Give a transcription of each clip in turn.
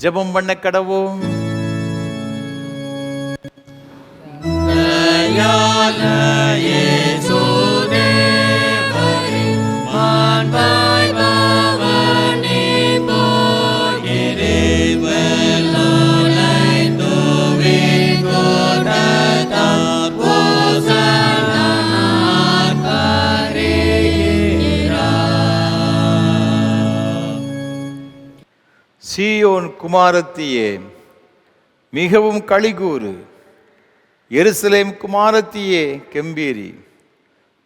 ஜெபம் பண்ண கடவோம். சீயோன் குமாரத்தியே மிகவும் களிகூறு, எருசலேம் குமாரத்தியே கெம்பீரி.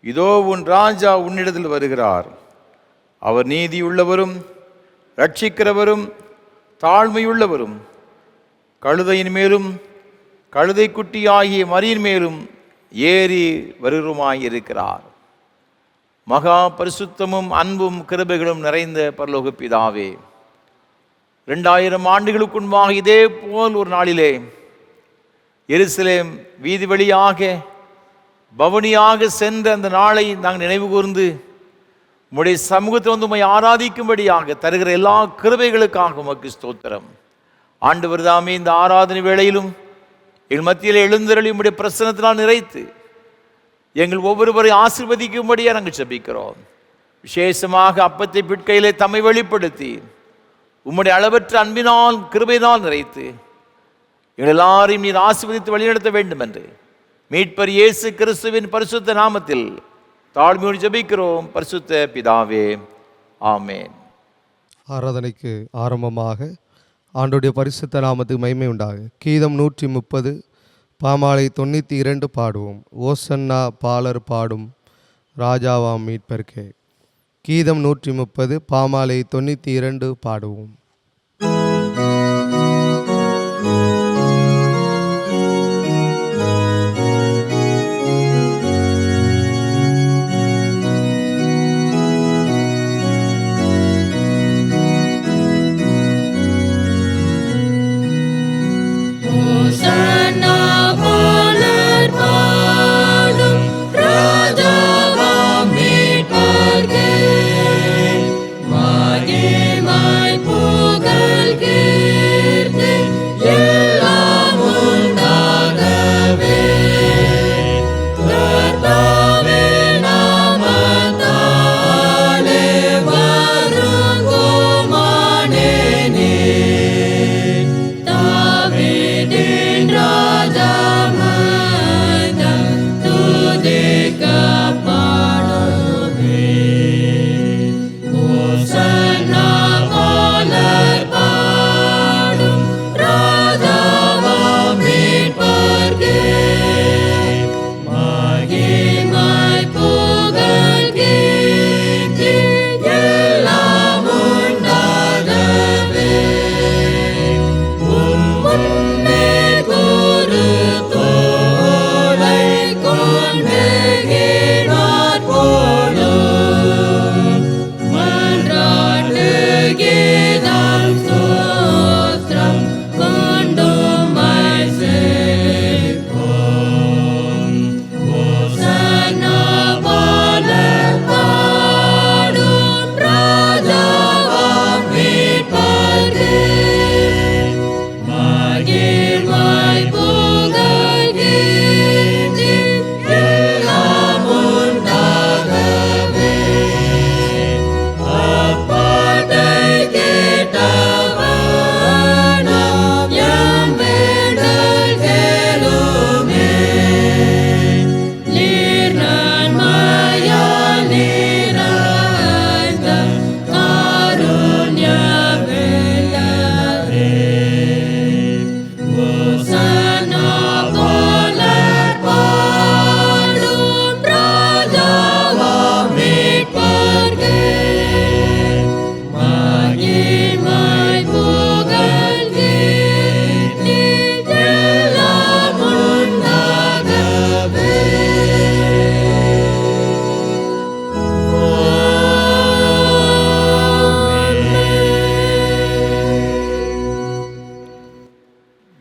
இதோ உன் ராஜா உன்னிடத்தில் வருகிறார். அவர் நீதியுள்ளவரும் ரட்சிக்கிறவரும் தாழ்மையுள்ளவரும் கழுதையின் மேலும் கழுதை குட்டி ஆகிய மரியின் மேலும் ஏறி வருகிறமாயிருக்கிறார். மகா பரிசுத்தமும் அன்பும் கிருபைகளும் நிறைந்த பரலோக பிதாவே, 2000 ஆண்டுகளுக்கு முன்பாக இதே போல் ஒரு நாளிலே எருசலேம் வீதி வழியாக பவனியாக சென்ற அந்த நாளை நாங்கள் நினைவு கூர்ந்து உம்முடைய சமூகத்தில் வந்து உம்மை ஆராதிக்கும்படியாக தருகிற எல்லா கிருபைகளுக்காக உமக்கு ஸ்தோத்திரம். ஆண்டவர் தாமே இந்த ஆராதனை வேளையிலும் எங்கள் மத்தியில் எழுந்தருளி உம்முடைய பிரசன்னத்தினால் நிறைத்து எங்கள் ஒவ்வொருவரை ஆசீர்வதிக்கும்படியாக நாங்கள் ஜெபிக்கிறோம். விசேஷமாக அப்பத்தை பிட்கையிலே தம்மை வெளிப்படுத்தி உம்முடைய அளவற்ற அன்பினால் கிருபையினால் நிறைத்து எங்கள் எல்லாரையும் நீர் ஆசீர்வதித்து வழிநடத்த வேண்டும் என்று மீட்பர் இயேசு கிறிஸ்துவின் பரிசுத்த நாமத்தில் தாழ்மையோடு ஜெபிக்கிறோம் பரிசுத்த பிதாவே, ஆமென். ஆராதனைக்கு ஆரம்பமாக ஆண்டோடைய பரிசுத்த நாமத்துக்கு மகிமை உண்டாக கீதம் 130 பாமாலை 92 பாடுவோம். ஓசன்னா பாலர் பாடும் ராஜாவாம் மீட்பர்க்கே. கீதம் 130 பாமாலை 92 பாடுவோம்.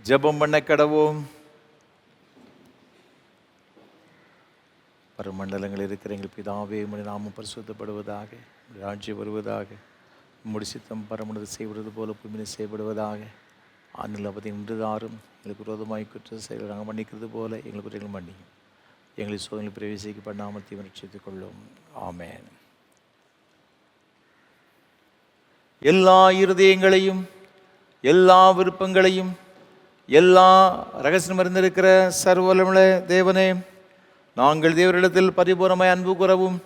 ஜெபம் பண்ண கடவோம். பரமண்டலங்கள் இருக்கிற எங்கள் பிதாவே, உம்முடைய நாமம் பரிசுத்தப்படுவதாக, உம்முடைய ராஜ்யம் வருவதாக, உம்முடைய சித்தம் பரமண்டலத்தில் செய்வது போல பூமியிலே செய்யப்படுவதாக. அந்நிலபதி நின்றுதாரும் எங்களுக்கு விரோதமாய் குற்ற செயல்கள் நாங்கள் மன்னிக்கிறது போல எங்களுக்கு குற்றங்கள் மன்னியும். எங்களை சோதனை பிரவேசிக்க பண்ணாமல் தீவன் ரட்சித்துக் கொள்ளும். ஆமென். எல்லா இருதயங்களையும் எல்லா விருப்பங்களையும் எல்லா ரகசியம் அறிந்திருக்கிற சர்வவல்லமையுள்ள தேவனே, நாங்கள் தேவரிடத்தில் பரிபூர்ணமாய் அன்பு கூறவும்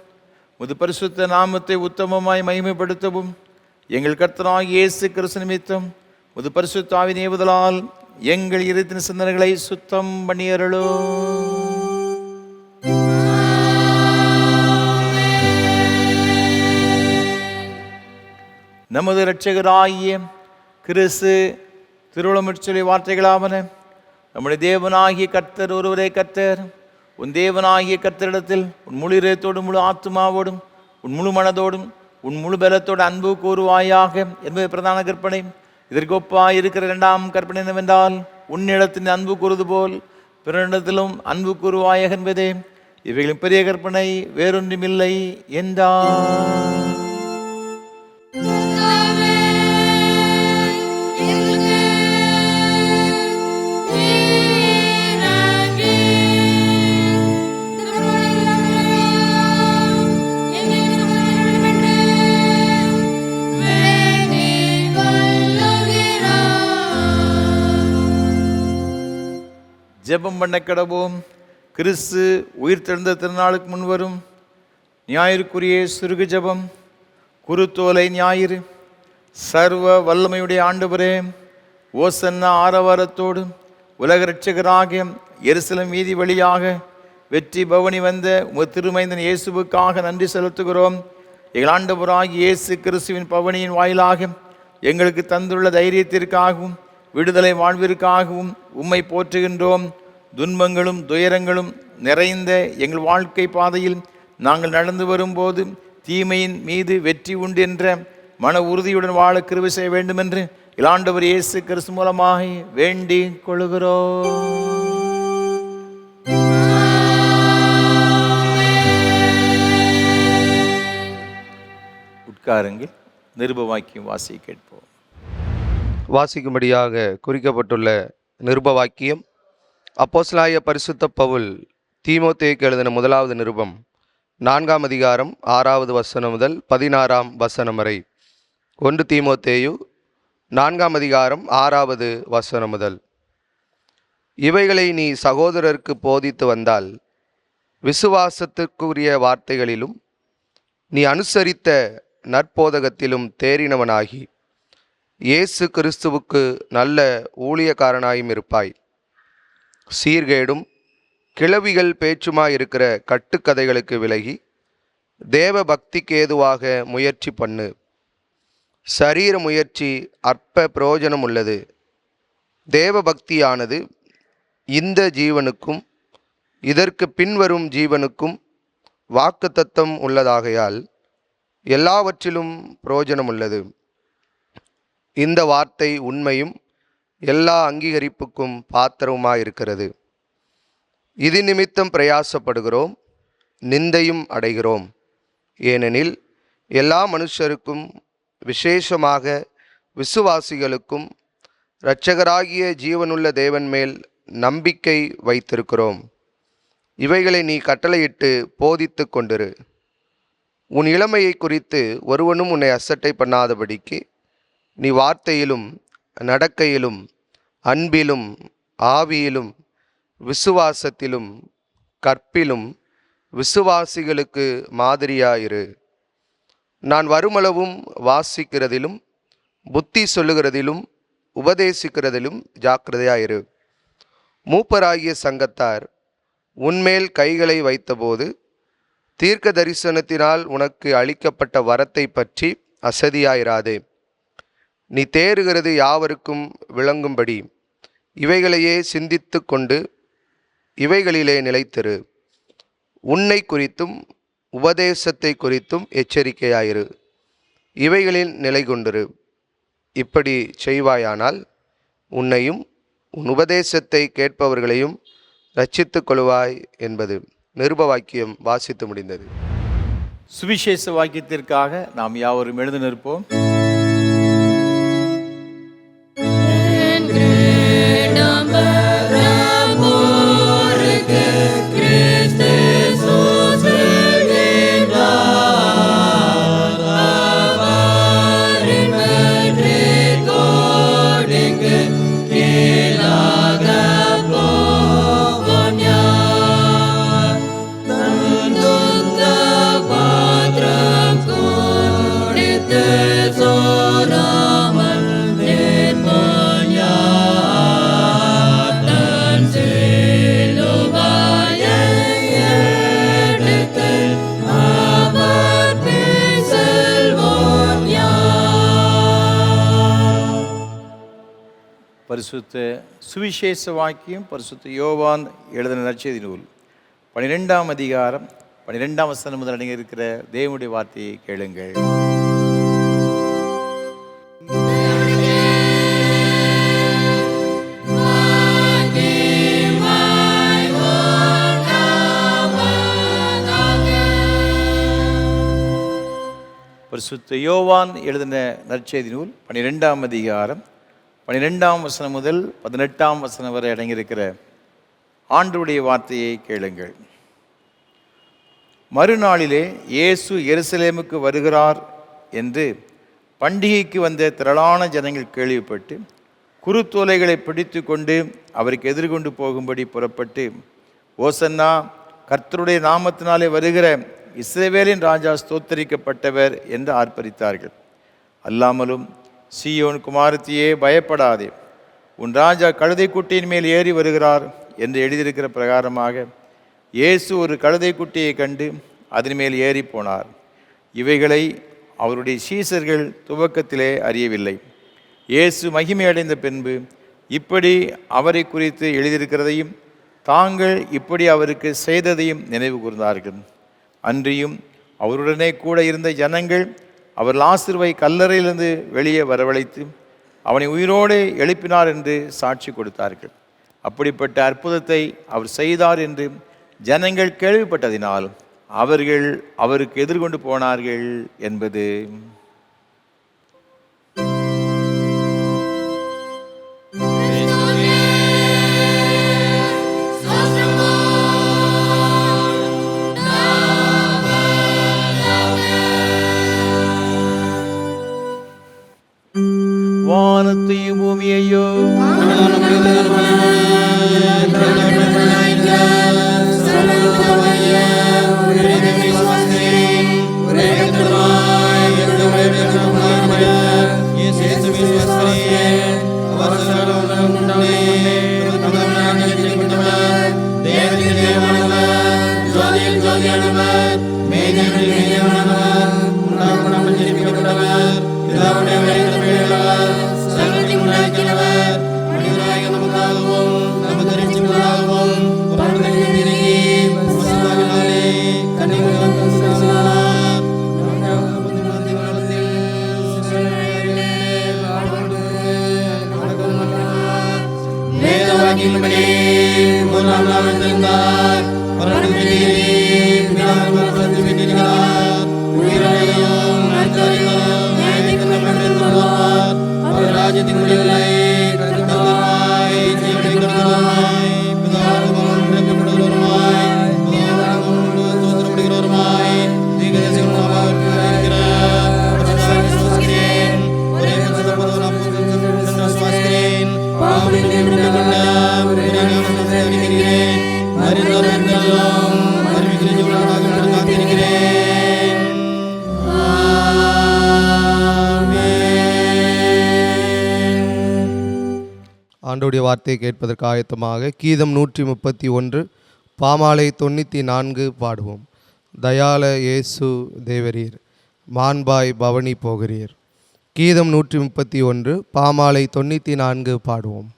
முது பரிசுத்த நாமத்தை உத்தமமாய் மகிமைப்படுத்தவும் எங்கள் கர்த்தராகிய இயேசு கிறிஸ்து நிமித்தம் முது பரிசுத்த ஆவியின் ஏவுதலால் எங்கள் இருதயத்தின் சிந்தனைகளை சுத்தம் பண்ணியருளும். நமது இரட்சகராகிய கிறிஸ்து திருவுளமுற்றொலி வார்த்தைகளாவன: நம்முடைய தேவனாகிய கர்த்தர் ஒருவரே கர்த்தர். உன் தேவனாகிய கர்த்தரிடத்தில் உன் முழு இதயத்தோடும் முழு ஆத்மாவோடும் உன் முழு மனதோடும் உன் முழு பலத்தோடு அன்பு கூறுவாயாக என்பது பிரதான கற்பனை. இதற்கு ஒப்பாய் இருக்கிற இரண்டாம் கற்பனை என்னவென்றால், உன்னிடத்தில் அன்பு கூறுவது போல் பிறனிடத்திலும் அன்பு கூறுவாயாக என்பதே. இவைகளின் பெரிய கற்பனை வேறொன்றுமில்லை என்றார். ஜெபம் பண்ண கடவோம். கிறிஸ்து உயிர்த்தெழுந்த திருநாளுக்கு முன்வரும் ஞாயிற்குரிய சுருகு ஜெபம். குருத்தோலை ஞாயிறு. சர்வ வல்லமையுடைய ஆண்டவரே, ஓசன்னா ஆரவாரத்தோடு உலக இரட்சகராகிய எருசலேம் வீதி வழியாக வெற்றி பவனி வந்த உமது திருமைந்தன் இயேசுவுக்காக நன்றி செலுத்துகிறோம். எங்கள் ஆண்டவராகிய இயேசு கிறிஸ்துவின் பவனியின் வாயிலாக எங்களுக்கு தந்துள்ள தைரியத்திற்காகவும் விடுதலை வாழ்விற்காகவும் உம்மை போற்றுகின்றோம். துன்பங்களும் துயரங்களும் நிறைந்த எங்கள் வாழ்க்கை பாதையில் நாங்கள் நடந்து வரும்போது தீமையின் மீது வெற்றி உண்டு என்ற மன உறுதியுடன் வாழ கிருபை செய்ய வேண்டும் என்று ஆண்டவர் இயேசு கிறிஸ்து மூலமாக வேண்டிக் கொள்கிறோம். உட்காருங்கள். நிருப வாக்கியம் வாசி கேட்போம். வாசிக்கும்படியாக குறிக்கப்பட்டுள்ள நிருப வாக்கியம் அப்போஸ்தலனாகிய பரிசுத்த பவுல் தீமோத்தேயுக்கு எழுதின முதலாவது நிருபம் 4ஆம் அதிகாரம் 6வது வசனம் முதல் 16ஆம் வசனம் வரை. 1 தீமோத்தேயு 4ஆம் அதிகாரம் 6வது வசனம் முதல். இவைகளை நீ சகோதரருக்கு போதித்து வந்தால் விசுவாசத்திற்குரிய வார்த்தைகளிலும் நீ அனுசரித்த நற்போதகத்திலும் தேறினவனாகி இயேசு கிறிஸ்துவுக்கு நல்ல ஊழியக்காரனாயும் இருப்பாய். சீர்கேடும் கிளவிகள் பேச்சுமாயிருக்கிற கட்டுக்கதைகளுக்கு விலகி தேவ பக்திக்கு ஏதுவாக முயற்சி பண்ணு. சரீர முயற்சி அற்ப பிரயோஜனம் உள்ளது. தேவ பக்தியானது இந்த ஜீவனுக்கும் இதற்கு பின்வரும் ஜீவனுக்கும் வாக்குத்தத்தம் உள்ளதாகையால் எல்லாவற்றிலும் பிரயோஜனம் உள்ளது. இந்த வார்த்தை உண்மையும் எல்லா அங்கீகரிப்புக்கும் பாத்திரமாயிருக்கிறது. இது நிமித்தம் பிரயாசப்படுகிறோம், நிந்தையும் அடைகிறோம். ஏனெனில் எல்லா மனுஷருக்கும் விசேஷமாக விசுவாசிகளுக்கும் இரட்சகராகிய ஜீவனுள்ள தேவன் மேல் நம்பிக்கை வைத்திருக்கிறோம். இவைகளை நீ கட்டளையிட்டு போதித்து கொண்டிரு. உன் இளமையை குறித்து ஒருவனும் உன்னை அசட்டை பண்ணாதபடிக்கு நீ வார்த்தையிலும் நடக்கையிலும் அன்பிலும் ஆவியிலும் விசுவாசத்திலும் கற்பிலும் விசுவாசிகளுக்கு மாதிரியாயிரு. நான் வருமளவும் வாசிக்கிறதிலும் புத்தி சொல்லுகிறதிலும் உபதேசிக்கிறதிலும் ஜாக்கிரதையாயிரு. மூப்பராகிய சங்கத்தார் உன்மேல் கைகளை வைத்தபோது தீர்க்க தரிசனத்தினால் உனக்கு அளிக்கப்பட்ட வரத்தை பற்றி அசதியாயிராதே. நீ தேறுகிறது யாவருக்கும் விளங்கும்படி இவைகளையே சிந்தித்து கொண்டு இவைகளிலே நிலைத்திரு. உன்னை குறித்தும் உபதேசத்தை குறித்தும் எச்சரிக்கையாயிரு. இவைகளில் நிலை கொண்டிரு. இப்படி செய்வாயானால் உன்னையும் உன் உபதேசத்தை கேட்பவர்களையும் இரட்சித்துக் கொள்வாய் என்பது. நிருப வாக்கியம் வாசித்து முடிந்தது. சுவிசேஷ வாக்கியத்திற்காக நாம் யாவரும் எழுந்து நிற்போம். பரிசுத்த சுவிசேஷ வாக்கியம் பரிசுத்த யோவான் எழுதின நற்செய்தி நூல் 12ஆம் அதிகாரம் 12ஆம் வசனம் முதல் அடங்கி இருக்கிற தேவனுடைய வார்த்தையை கேளுங்கள். பரிசுத்த யோவான் எழுதின நற்செய்தி நூல் 12ஆம் அதிகாரம் 12ஆம் வசனம் முதல் 18ஆம் வசனம் வரை அடங்கியிருக்கிற ஆண்டவருடைய வார்த்தையை கேளுங்கள். மறுநாளிலே இயேசு எருசலேமுக்கு வருகிறார் என்று பண்டிகைக்கு வந்த திரளான ஜனங்கள் கேள்விப்பட்டு குருத்தோலைகளை பிடித்து கொண்டு அவருக்கு எதிர்கொண்டு போகும்படி புறப்பட்டு, ஓசன்னா, கர்த்தருடைய நாமத்தினாலே வருகிற இஸ்ரவேலின் ராஜா ஸ்தோத்தரிக்கப்பட்டவர் என்று ஆர்ப்பரித்தார்கள். அல்லாமலும், சீயோன் குமாரத்தியே, பயப்படாதே, உன் ராஜா கழுதை குட்டியின் மேல் ஏறி வருகிறார் என்று எழுதியிருக்கிற பிரகாரமாக இயேசு ஒரு கழுதை குட்டியை கண்டு அதன் மேல் ஏறி போனார். இவைகளை அவருடைய சீசர்கள் துவக்கத்திலே அறியவில்லை. இயேசு மகிமை அடைந்த பின்பு இப்படி அவரை குறித்து எழுதியிருக்கிறதையும் தாங்கள் இப்படி அவருக்கு செய்ததையும் நினைவு கூர்ந்தார்கள். அன்றியும் அவருடனே கூட இருந்த ஜனங்கள் அவர் லாசருவை கல்லறையிலிருந்து வெளியே வரவழைத்து அவனை உயிரோடு எழுப்பினார் என்று சாட்சி கொடுத்தார்கள். அப்படிப்பட்ட அற்புதத்தை அவர் செய்தார் என்று ஜனங்கள் கேள்விப்பட்டதினால் அவர்கள் அவருக்கு எதிர்கொண்டு போனார்கள் என்பது. வானத்தையும் பூமியையோ ஆண்டவருடைய வார்த்தையை கேட்பதற்கு ஆயத்தமாக கீதம் 131 பாமாலை 94 பாடுவோம். தயால இயேசு தேவரீர், மாண்பாய் பவனி போகிறீர். கீதம் 131 பாமாலை 94 பாடுவோம்.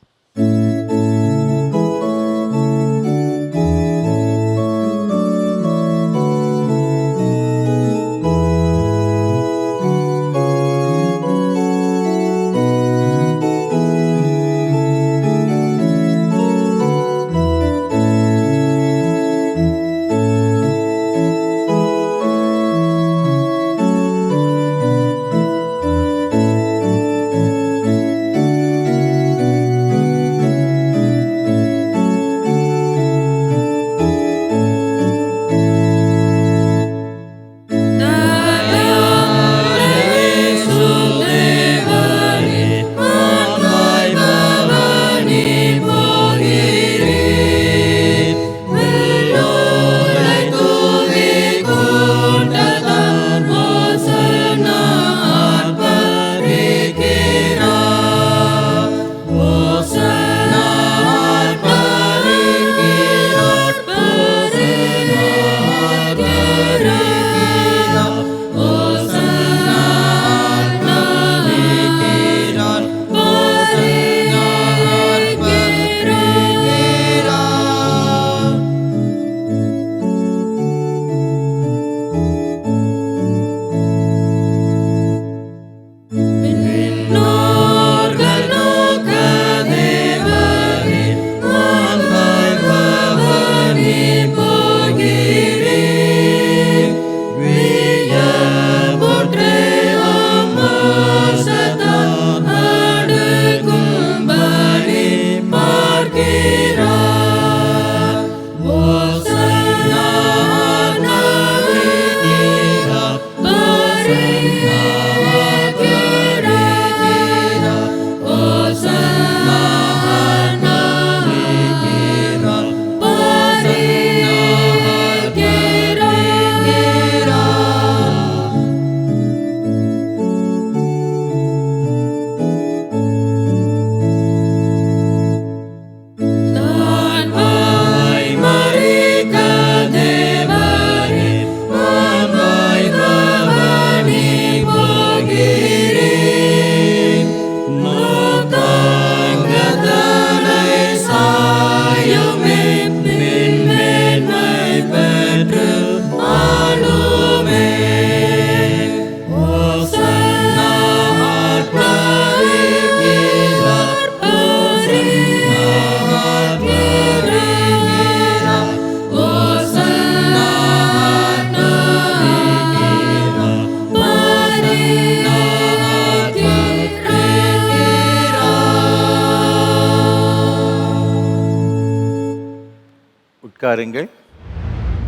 உட்காருங்கள்.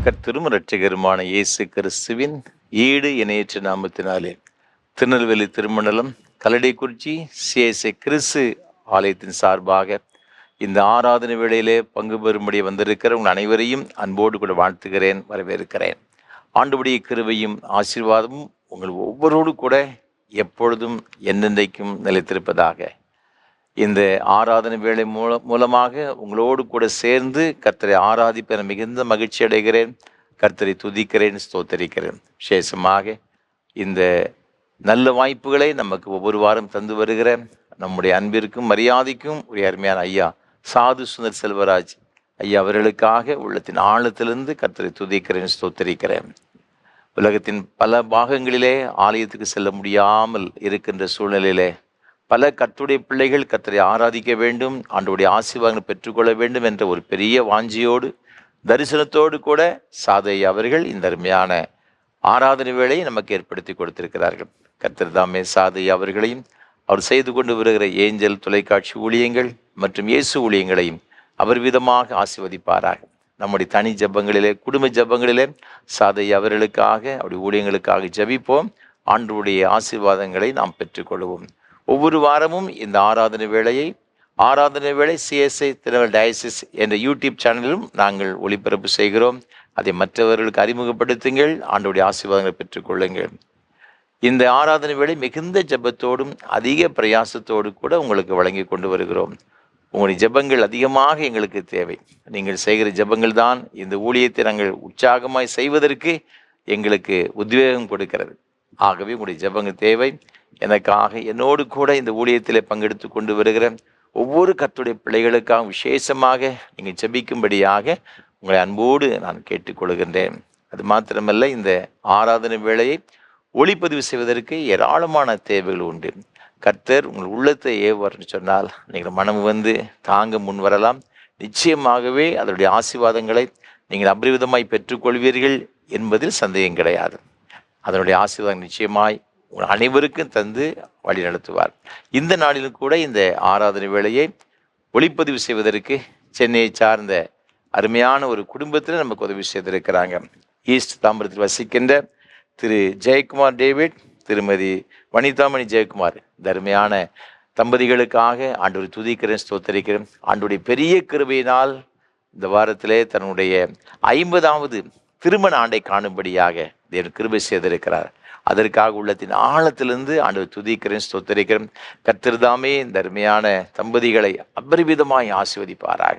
கர்த்தரும் இரட்சகருமான இயேசு கிறிஸ்துவின் ஈடு இணையற்ற நாமத்தினாலே திருநெல்வேலி திருமண்டலம் கல்லடைக்குறிச்சி CSI கிறிஸ்து ஆலயத்தின் சார்பாக இந்த ஆராதனை வேளையிலே பங்கு பெறும்படி வந்திருக்கிற உங்கள் அனைவரையும் அன்போடு கூட வாழ்த்துகிறேன், வரவேற்கிறேன். ஆண்டவருடைய கிருபையும் ஆசீர்வாதமும் உங்கள் ஒவ்வொருவரோடு கூட எப்பொழுதும் என்னென்றைக்கும் நிலைத்திருப்பதாக. இந்த ஆராதனை வேளை மூலமாக உங்களோடு கூட சேர்ந்து கர்த்தரை ஆராதிப்பென மிகுந்த மகிழ்ச்சி அடைகிறேன். கர்த்தரை துதிக்கிறேன், ஸ்தோத்தரிக்கிறேன். விசேஷமாக இந்த நல்ல வாய்ப்புகளை நமக்கு ஒவ்வொரு வாரம் தந்து வருகிற நம்முடைய அன்பிற்கும் மரியாதைக்கும் உரிய அருமையான ஐயா சாது சுந்தர் செல்வராஜ் ஐயா அவர்களுக்காக உள்ளத்தின் ஆழத்திலிருந்து கர்த்தரை துதிக்கிறேன், ஸ்தோத்தரிக்கிறேன். உலகத்தின் பல பாகங்களிலே ஆலயத்துக்கு செல்ல முடியாமல் இருக்கின்ற சூழ்நிலையிலே பல கர்த்தருடைய பிள்ளைகள் கர்த்தரை ஆராதிக்க வேண்டும், ஆண்டவருடைய ஆசீர்வாதங்களை பெற்றுக்கொள்ள வேண்டும் என்ற ஒரு பெரிய வாஞ்சியோடு தரிசனத்தோடு கூட சாதை அவர்கள் இந்த அருமையான ஆராதனை வேளையை நமக்கு ஏற்படுத்தி கொடுத்திருக்கிறார்கள். கர்த்தர் தாமே சாதை அவர்களையும் அவர் செய்து கொண்டு வருகிற ஏஞ்சல் தொலைக்காட்சி ஊழியங்கள் மற்றும் இயேசு ஊழியங்களையும் அவர் விதமாக ஆசீர்வதிப்பாராக. நம்முடைய தனி ஜபங்களிலே, குடும்ப ஜபங்களிலே சாதை அவர்களுக்காக அவருடைய ஊழியங்களுக்காக ஜபிப்போம். ஆண்டவருடைய ஆசீர்வாதங்களை நாம் பெற்றுக்கொள்வோம். ஒவ்வொரு வாரமும் இந்த ஆராதனை வேளை CSI திருநெல்வேலி டயசிஸ் என்ற யூடியூப் சேனலிலும் நாங்கள் ஒளிபரப்பு செய்கிறோம். அதை மற்றவர்களுக்கு அறிமுகப்படுத்துங்கள், ஆண்டவருடைய ஆசீர்வாதங்களை பெற்றுக்கொள்ளுங்கள். இந்த ஆராதனை வேளை மிகுந்த ஜெபத்தோடும் அதிக பிரயாசத்தோடு கூட உங்களுக்கு வழங்கி கொண்டு வருகிறோம். உங்களுடைய ஜெபங்கள் அதிகமாக எங்களுக்கு தேவை. நீங்கள் செய்கிற ஜெபங்கள் தான் இந்த ஊழியத்தை நாங்கள் உற்சாகமாய் செய்வதற்கு எங்களுக்கு உத்வேகம் கொடுக்கிறது. ஆகவே உங்களுடைய ஜெபங்கள் தேவை. எனக்காக என்னோடு கூட இந்த ஊழியத்தில் பங்கெடுத்து கொண்டு வருகிற ஒவ்வொரு கர்த்தருடைய பிள்ளைகளுக்காக விசேஷமாக நீங்கள் ஜெபிக்கும்படியாக உங்களை அன்போடு நான் கேட்டுக்கொள்கின்றேன். அது மாத்திரமல்ல, இந்த ஆராதனை வேளையை ஒளிப்பதிவு செய்வதற்கு ஏராளமான தேவைகள் உண்டு. கர்த்தர் உங்கள் உள்ளத்தை ஏவார்னு சொன்னால் நீங்கள் மனம் வந்து தாங்க முன் வரலாம். நிச்சயமாகவே அதனுடைய ஆசீர்வாதங்களை நீங்கள் அபரிவிதமாய் பெற்றுக்கொள்வீர்கள் என்பதில் சந்தேகம் கிடையாது. அதனுடைய ஆசீர்வாதம் நிச்சயமாய் உங்கள் அனைவருக்கும் தந்து வழி நடத்துவார். இந்த நாளிலும் கூட இந்த ஆராதனை வேளையை ஒளிப்பதிவு செய்வதற்கு சென்னையை சார்ந்த அருமையான ஒரு குடும்பத்தில் நமக்கு உதவி செய்திருக்கிறாங்க. ஈஸ்ட் தாம்பரத்தில் வசிக்கின்ற திரு ஜெயக்குமார் டேவிட், திருமதி வனிதாமணி ஜெயக்குமார், இந்த அருமையான தம்பதிகளுக்காக ஆண்டவரை துதிக்கிறேன், ஸ்தோத்தரிக்கிறேன். ஆண்டவருடைய பெரிய கிருபையினால் இந்த வாரத்திலே தன்னுடைய 50வது திருமண ஆண்டை காணும்படியாக தேவன் கிருபை செய்திருக்கிறார். அதற்காக உள்ளத்தின் ஆழத்திலிருந்து ஆண்டவர் துதிக்கிறேன், ஸ்தோத்தரிக்கிறேன். கர்த்தர் தாமே இந்த அருமையான தம்பதிகளை அபரிவிதமாய் ஆசீர்வதிப்பாராக.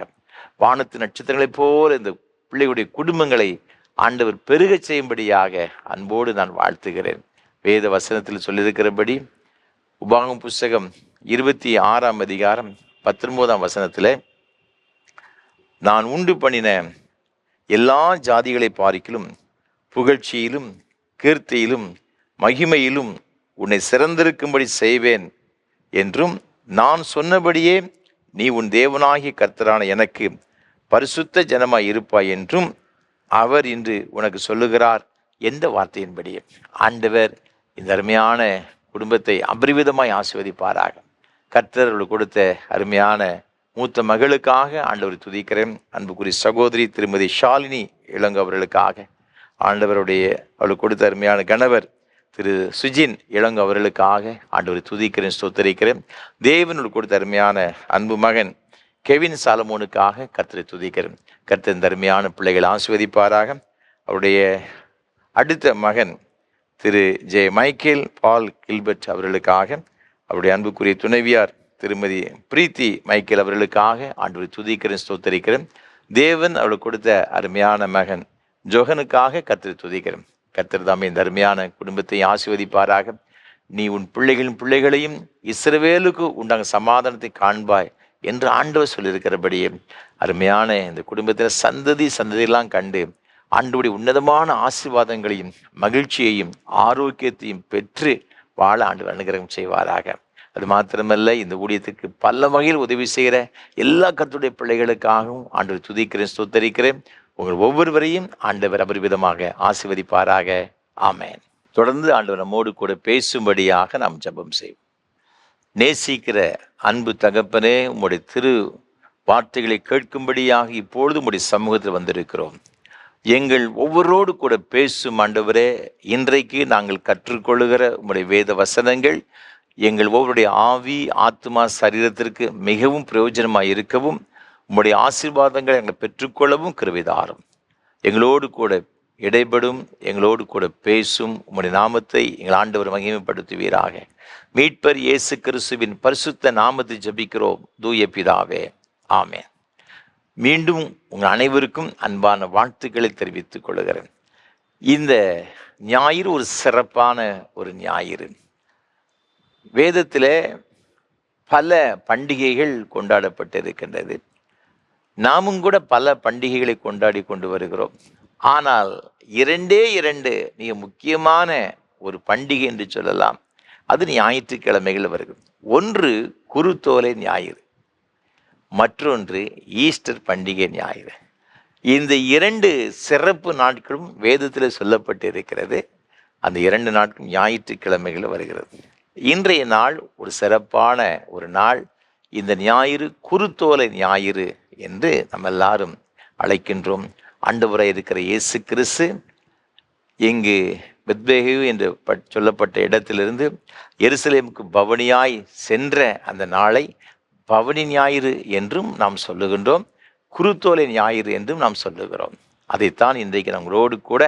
வானத்து நட்சத்திரங்களைப் போல இந்த பிள்ளைகளுடைய குடும்பங்களை ஆண்டவர் பெருகச் செய்யும்படியாக அன்போடு நான் வாழ்த்துகிறேன். வேத வசனத்தில் சொல்லியிருக்கிறபடி உபாகமம் புஸ்தகம் 26ஆம் அதிகாரம் 19ஆம் வசனத்தில், நான் உண்டு பண்ணின எல்லா ஜாதிகளை பார்க்கிலும் புகழ்ச்சியிலும் கீர்த்தியிலும் மகிமையிலும் உன்னை சிறந்திருக்கும்படி செய்வேன் என்றும், நான் சொன்னபடியே நீ உன் தேவனாகிய கர்த்தரான எனக்கு பரிசுத்த ஜனமாய் இருப்பாய் என்றும் அவர் இன்று உனக்கு சொல்லுகிறார் என்ற வார்த்தையின்படியே ஆண்டவர் இந்த அருமையான குடும்பத்தை அபரிவிதமாய் ஆசீர்வதிப்பாராக. கர்த்தர் கொடுத்த அருமையான மூத்த மகளுக்காக ஆண்டவர் துதிக்கிறேன். அன்புக்குரிய சகோதரி திருமதி ஷாலினி இளங்கோ அவர்களுக்காக ஆண்டவருடைய அவளுக்கு கொடுத்த அருமையான கணவர் திரு சுஜின் இளங்கோ அவர்களுக்காக ஆண்டவரை துதிக்கிறேன், ஸ்தோத்தரிக்கிறேன். தேவனுக்கு கொடுத்த அருமையான அன்பு மகன் கெவின் சாலமோனுக்காக கர்த்தரை துதிக்கிறேன். கர்த்தர் இந்த அருமையான பிள்ளைகளை ஆசீர்வதிப்பாராக. அவருடைய அடுத்த மகன் திரு ஜே மைக்கேல் பால் கில்பர்ட் அவர்களுக்காக, அவருடைய அன்புக்குரிய துணைவியார் திருமதி பிரீத்தி மைக்கேல் அவர்களுக்காக ஆண்டவரை துதிக்கிறேன், ஸ்தோத்தரிக்கிறேன். தேவன் அவளுக்கு கொடுத்த அருமையான மகன் ஜொகனுக்காக கர்த்தரை துதிக்கிறேன். கர்த்தர் தாமே இந்த அருமையான குடும்பத்தை ஆசீர்வதிப்பாராக. நீ உன் பிள்ளைகளையும் இஸ்ரவேலுக்கு உண்டான சமாதானத்தை காண்பாய் என்று ஆண்டவர் சொல்லியிருக்கிறபடியே அருமையான இந்த குடும்பத்தில் சந்ததியெல்லாம் கண்டு ஆண்டவருடைய உன்னதமான ஆசீர்வாதங்களையும் மகிழ்ச்சியையும் ஆரோக்கியத்தையும் பெற்று வாழ ஆண்டவர் அனுகிரகம் செய்வாராக. அது மாத்திரமல்ல, இந்த ஊழியத்துக்கு பல வகையில் உதவி செய்கிற எல்லா கர்த்தருடைய பிள்ளைகளுக்காகவும் ஆண்டவர் துதிக்கிறேன், ஸ்தோத்தரிக்கிறேன். உங்கள் ஒவ்வொருவரையும் ஆண்டவர் அபரிவிதமாக ஆசீர்வதிப்பாராக. ஆமென். தொடர்ந்து ஆண்டவர் நம்மோடு கூட பேசும்படியாக நாம் ஜெபம் செய்வோம். நேசிக்கிற அன்பு தகப்பனே, உம்முடைய திரு வார்த்தைகளை கேட்கும்படியாக இப்பொழுது உம்முடைய சமூகத்தில் வந்திருக்கிறோம். எங்கள் ஒவ்வொருவரோடு கூட பேசும் ஆண்டவரே, இன்றைக்கு நாங்கள் கற்றுக்கொள்ளுகிற உம்முடைய வேத வசனங்கள் எங்கள் ஒவ்வொருடைய ஆவி, ஆத்மா, சரீரத்திற்கு மிகவும் பிரயோஜனமாக இருக்கவும், உம்முடைய ஆசீர்வாதங்களை எங்களை பெற்றுக்கொள்ளவும் கிருபை தாரும். எங்களோடு கூட இடைபடும், எங்களோடு கூட பேசும் உம்முடைய நாமத்தை எங்கள் ஆண்டவர் மகிமைப்படுத்துவீராக. மீட்பர் இயேசு கிறிஸ்துவின் பரிசுத்த நாமத்தை ஜெபிக்கிறோம் தூய பிதாவே, ஆமென். மீண்டும் உங்கள் அனைவருக்கும் அன்பான வாழ்த்துக்களை தெரிவித்துக் கொள்கிறேன். இந்த ஞாயிறு ஒரு சிறப்பான ஒரு ஞாயிறு. வேதத்தில் பல பண்டிகைகள் கொண்டாடப்பட்டிருக்கின்றது. நாமும் கூட பல பண்டிகைகளை கொண்டாடி கொண்டு வருகிறோம். ஆனால் இரண்டே இரண்டு மிக முக்கியமான ஒரு பண்டிகை என்று சொல்லலாம். அது ஞாயிற்றுக்கிழமைகள் வருகிறது. ஒன்று குருத்தோலை ஞாயிறு, மற்றொன்று ஈஸ்டர் பண்டிகை ஞாயிறு. இந்த இரண்டு சிறப்பு நாட்களும் வேதத்தில் சொல்லப்பட்டிருக்கிறது. அந்த இரண்டு நாட்களும் ஞாயிற்றுக்கிழமைகள் வருகிறது. இன்றைய நாள் ஒரு சிறப்பான ஒரு நாள். இந்த ஞாயிறு குருத்தோலை ஞாயிறு என்று நம்ம எல்லாரும் அழைக்கின்றோம். ஆண்டவராய் இருக்கிற இயேசு கிறிஸ்து இங்கு பெத்லகேம் என்று சொல்லப்பட்ட இடத்திலிருந்து எருசலேமுக்கு பவனியாய் சென்ற அந்த நாளை பவனி ஞாயிறு என்றும் நாம் சொல்லுகின்றோம், குருத்தோலை ஞாயிறு என்றும் நாம் சொல்லுகிறோம். அதைத்தான் இன்றைக்கு நம்மளோடு கூட